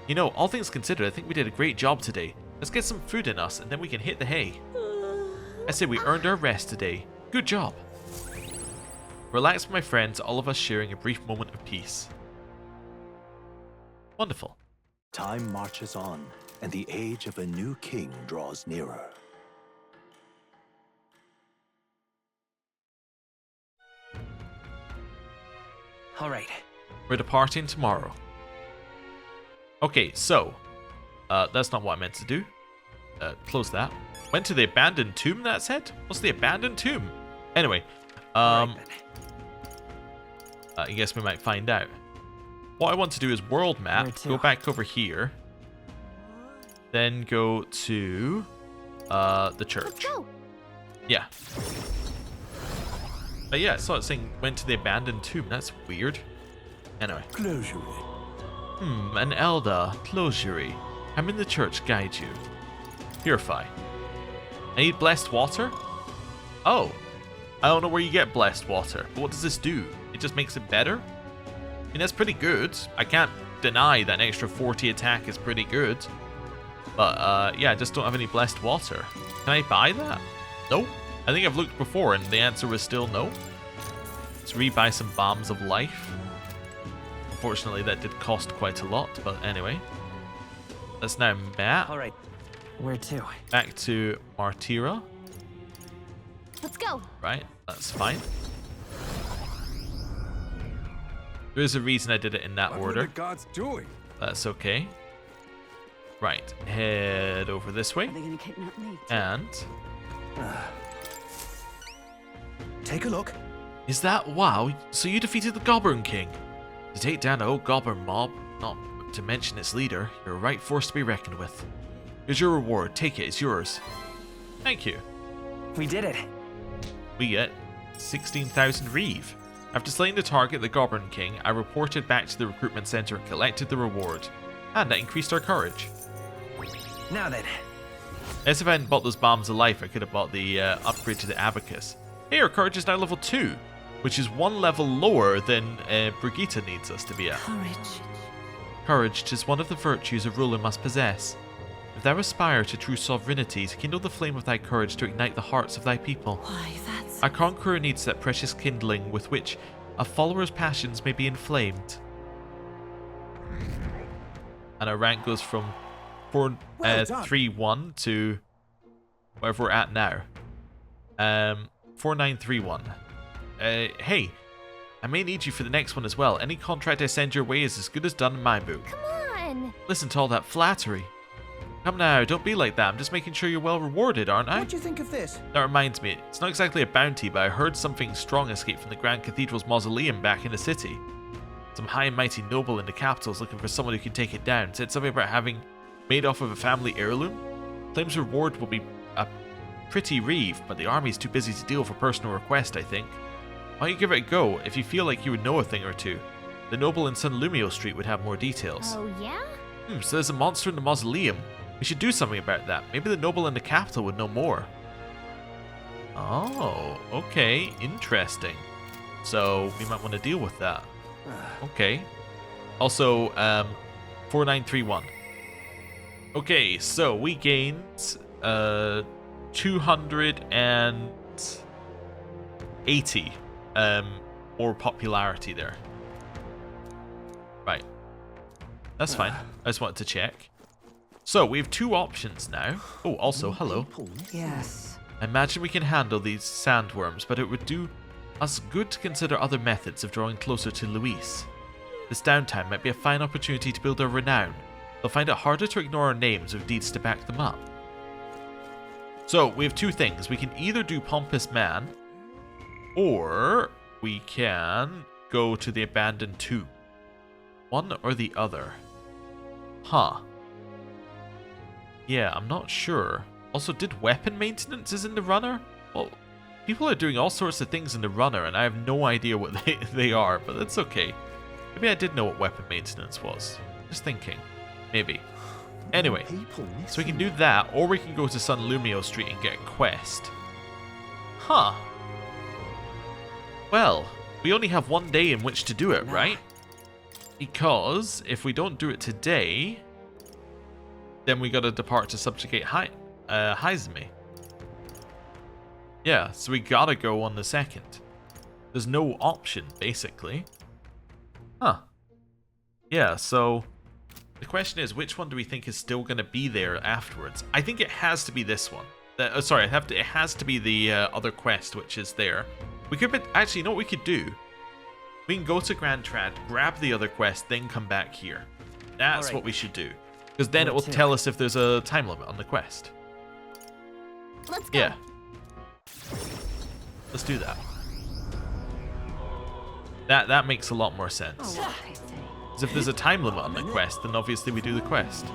You know, all things considered, I think we did a great job today. Let's get some food in us and then we can hit the hay. I say we earned our rest today. Good job. Relax, my friends, all of us sharing a brief moment of peace. Wonderful. Time marches on, and the age of a new king draws nearer. All right. We're departing tomorrow. Okay, so that's not what I meant to do. Close that. Went to the abandoned tomb, that said? What's the abandoned tomb? Anyway, I guess we might find out. What I want to do is world map, go back over here, then go to the church. Let's go. Yeah. But yeah, I saw it saying went to the abandoned tomb. That's weird. Anyway. Closure. An elder. Closure. I'm in the church, guide you. Purify. I need blessed water? Oh. I don't know where you get blessed water, but what does this do? It just makes it better? I mean, that's pretty good. I can't deny that an extra 40 attack is pretty good. But, yeah, I just don't have any blessed water. Can I buy that? Nope. I think I've looked before and the answer was still no. Let's rebuy some Bombs of Life. Unfortunately, that did cost quite a lot, but anyway. Let's now map. All right. Where to? Back to Martira. Let's go. Right, that's fine. There is a reason I did it in that order. What are the gods doing? That's okay. Right, head over this way. Are they gonna kidnap me? And Take a look. is that wow? So you defeated the Goborn King. To take down an old Goborn mob, not to mention its leader, you're a right force to be reckoned with. Here's your reward. Take it. It's yours. Thank you. We did it. We get 16,000 Reeve. After slaying the target, the Goborn King, I reported back to the recruitment center and collected the reward. And that increased our courage. Now then. As if I hadn't bought those Bombs of Life, I could have bought the upgrade to the Abacus. Hey, our courage is now level 2, which is 1 level lower than Brigitte needs us to be at. Courage. Courage, 'tis one of the virtues a ruler must possess. If thou aspire to true sovereignty, to kindle the flame of thy courage to ignite the hearts of thy people. Why, that's... A conqueror needs that precious kindling with which a follower's passions may be inflamed. And our rank goes from 431 to wherever we're at now. 4931. Hey, I may need you for the next one as well. Any contract I send your way is as good as done in my book. Come on. Listen to all that flattery. Come now, don't be like that. I'm just making sure you're well rewarded, aren't I? What do you think of this? That reminds me, it's not exactly a bounty, but I heard something strong escaped from the Grand Cathedral's mausoleum back in the city. Some high and mighty noble in the capital is looking for someone who can take it down. Said something about having made off of a family heirloom. Claims reward will be a pretty reeve, but the army's too busy to deal with a personal request, I think. Why don't you give it a go if you feel like you would know a thing or two? The noble in San Lumio Street would have more details. Oh, yeah? So there's a monster in the mausoleum. We should do something about that. Maybe the noble in the capital would know more. Oh, okay. Interesting. So we might want to deal with that. Okay. Also, 4931. Okay, so we gained 280 more popularity there. Right. That's fine. I just wanted to check. So we have two options now. Oh, also, hello. Yes. I imagine we can handle these sandworms, but it would do us good to consider other methods of drawing closer to Luis. This downtime might be a fine opportunity to build our renown. They'll find it harder to ignore our names with deeds to back them up. So, we have two things. We can either do Pompous Man, or we can go to the Abandoned Tomb. One or the other. Huh. Yeah, I'm not sure. Also, did weapon maintenance is in the runner? Well, people are doing all sorts of things in the runner, and I have no idea what they are, but that's okay. Maybe I did know what weapon maintenance was. Just thinking. Maybe. Anyway, so we can do that, or we can go to San Lumio Street and get a quest. Huh. Well, we only have one day in which to do it, right? Because if we don't do it today, then we gotta depart to subjugate Haizumi. Yeah, so we gotta go on the 2nd. There's no option, basically. Huh. Yeah, so the question is, which one do we think is still gonna be there afterwards? I think it has to be this one. Sorry, it has to be the other quest, which is there. We could, actually, you know what we could do? We can go to Grand Trad, grab the other quest, then come back here. That's what we should do. Because then it will tell us if there's a time limit on the quest. Let's go. Yeah. Let's do that. That makes a lot more sense. Because if there's a time limit on the quest, then obviously we do the quest.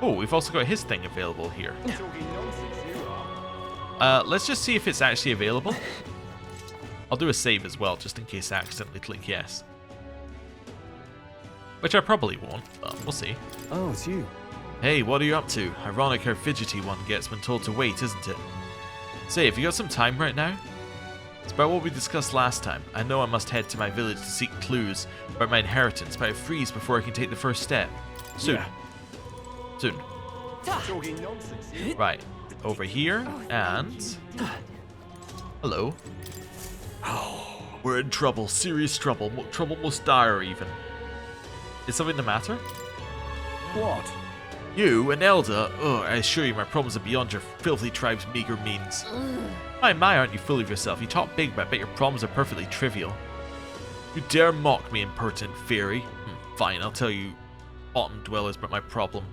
Oh, we've also got his thing available here. Let's just see if it's actually available. I'll do a save as well, just in case I accidentally click yes. Which I probably won't, but we'll see. Oh, it's you. Hey, what are you up to? Ironic how fidgety one gets when told to wait, isn't it? Say, have you got some time right now? It's about what we discussed last time. I know I must head to my village to seek clues about my inheritance, but I freeze before I can take the first step. Soon. Yeah. Soon. Right. Over here, and... Hello. We're in trouble. Serious trouble. Trouble most dire, even. Is something the matter? What? You, an elder? Oh, I assure you my problems are beyond your filthy tribe's meager means. My, aren't you full of yourself? You talk big, but I bet your problems are perfectly trivial. You dare mock me, impertinent fairy? Fine, I'll tell you bottom dwellers about my problem.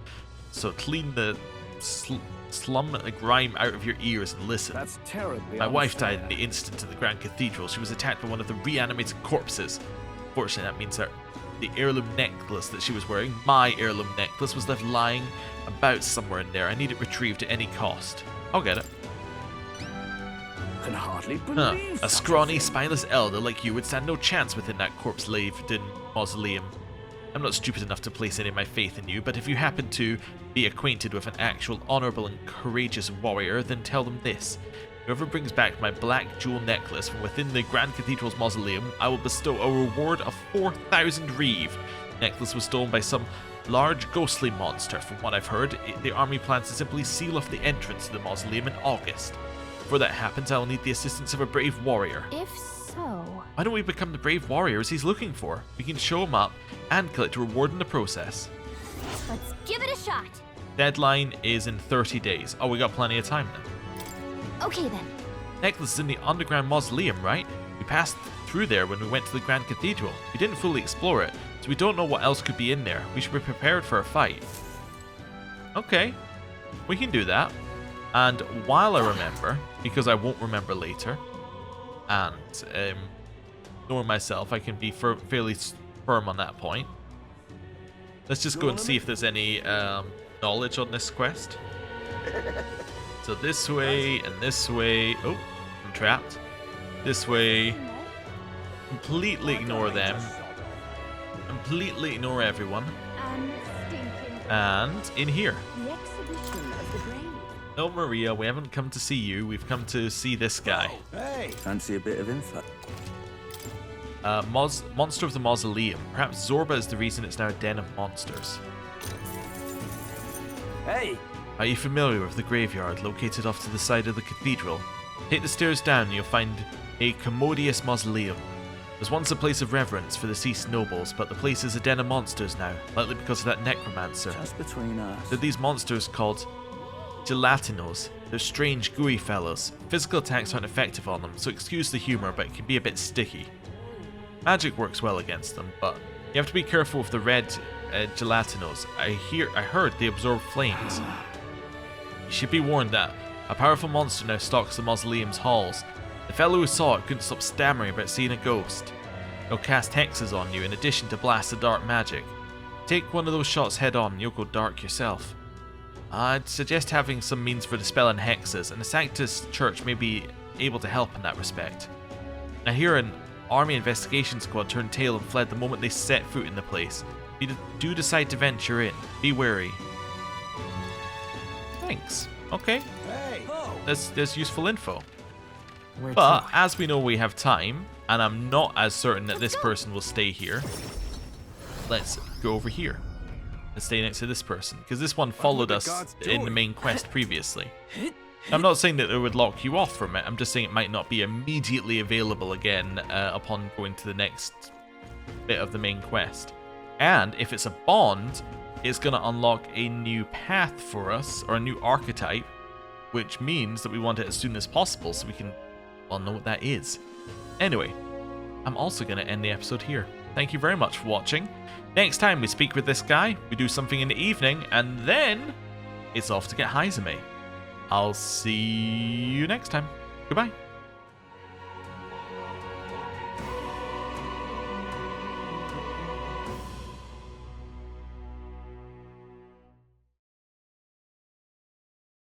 So clean the slum and grime out of your ears and listen. That's terribly My wife died in the instant in the Grand Cathedral. She was attacked by one of the reanimated corpses. Fortunately, that means that the heirloom necklace that she was wearing, my heirloom necklace, was left lying about somewhere in there. I need it retrieved at any cost. I'll get it. Can hardly believe A scrawny, spineless elder like you would stand no chance within that corpse-laden mausoleum. I'm not stupid enough to place any of my faith in you, but if you happen to be acquainted with an actual honorable and courageous warrior, then tell them this. Whoever brings back my black jewel necklace from within the Grand Cathedral's mausoleum, I will bestow a reward of 4,000 reeve. The necklace was stolen by some large ghostly monster. From what I've heard, the army plans to simply seal off the entrance to the mausoleum in August. Before that happens, I will need the assistance of a brave warrior. If so... Why don't we become the brave warriors he's looking for? We can show him up and collect a reward in the process. Let's give it a shot. Deadline is in 30 days. Oh, we got plenty of time then. Okay then. Necklace is in the underground mausoleum, right? We passed through there when we went to the Grand Cathedral. We didn't fully explore it, so we don't know what else could be in there. We should be prepared for a fight. Okay, we can do that. And while I remember, because I won't remember later, and knowing myself, I can be fairly firm on that point. Let's just go and see if there's any knowledge on this quest. So this way and this way. Oh, I'm trapped. This way. Completely ignore them. Completely ignore everyone. And in here. No, Maria, we haven't come to see you. We've come to see this guy. Hey, fancy a bit of info? Monster of the Mausoleum. Perhaps Zorba is the reason it's now a den of monsters. Hey! Are you familiar with the graveyard located off to the side of the cathedral? Take the stairs down and you'll find a commodious mausoleum. It was once a place of reverence for the deceased nobles, but the place is a den of monsters now, likely because of that necromancer. Just between us. They're these monsters called gelatinos. They're strange, gooey fellows. Physical attacks aren't effective on them, so excuse the humor, but it can be a bit sticky. Magic works well against them, but you have to be careful with the red gelatinos. I heard they absorb flames. You should be warned that a powerful monster now stalks the mausoleum's halls. The fellow who saw it couldn't stop stammering about seeing a ghost. He'll cast hexes on you in addition to blast of dark magic. Take one of those shots head on and you'll go dark yourself. I'd suggest having some means for dispelling hexes, and the Sanctus Church may be able to help in that respect. Now here an army investigation squad turned tail and fled the moment they set foot in the place. If you do decide to venture in, be wary. Thanks. Okay. Hey! There's useful info. But as we know we have time, and I'm not as certain that this person will stay here, let's go over here and stay next to this person, because this one followed us in the main quest previously. I'm not saying that it would lock you off from it, I'm just saying it might not be immediately available again upon going to the next bit of the main quest. And if it's a bond, it's going to unlock a new path for us, or a new archetype, which means that we want it as soon as possible so we can, well, know what that is. Anyway, I'm also going to end the episode here. Thank you very much for watching. Next time we speak with this guy, we do something in the evening, and then it's off to get Haizame. I'll see you next time. Goodbye.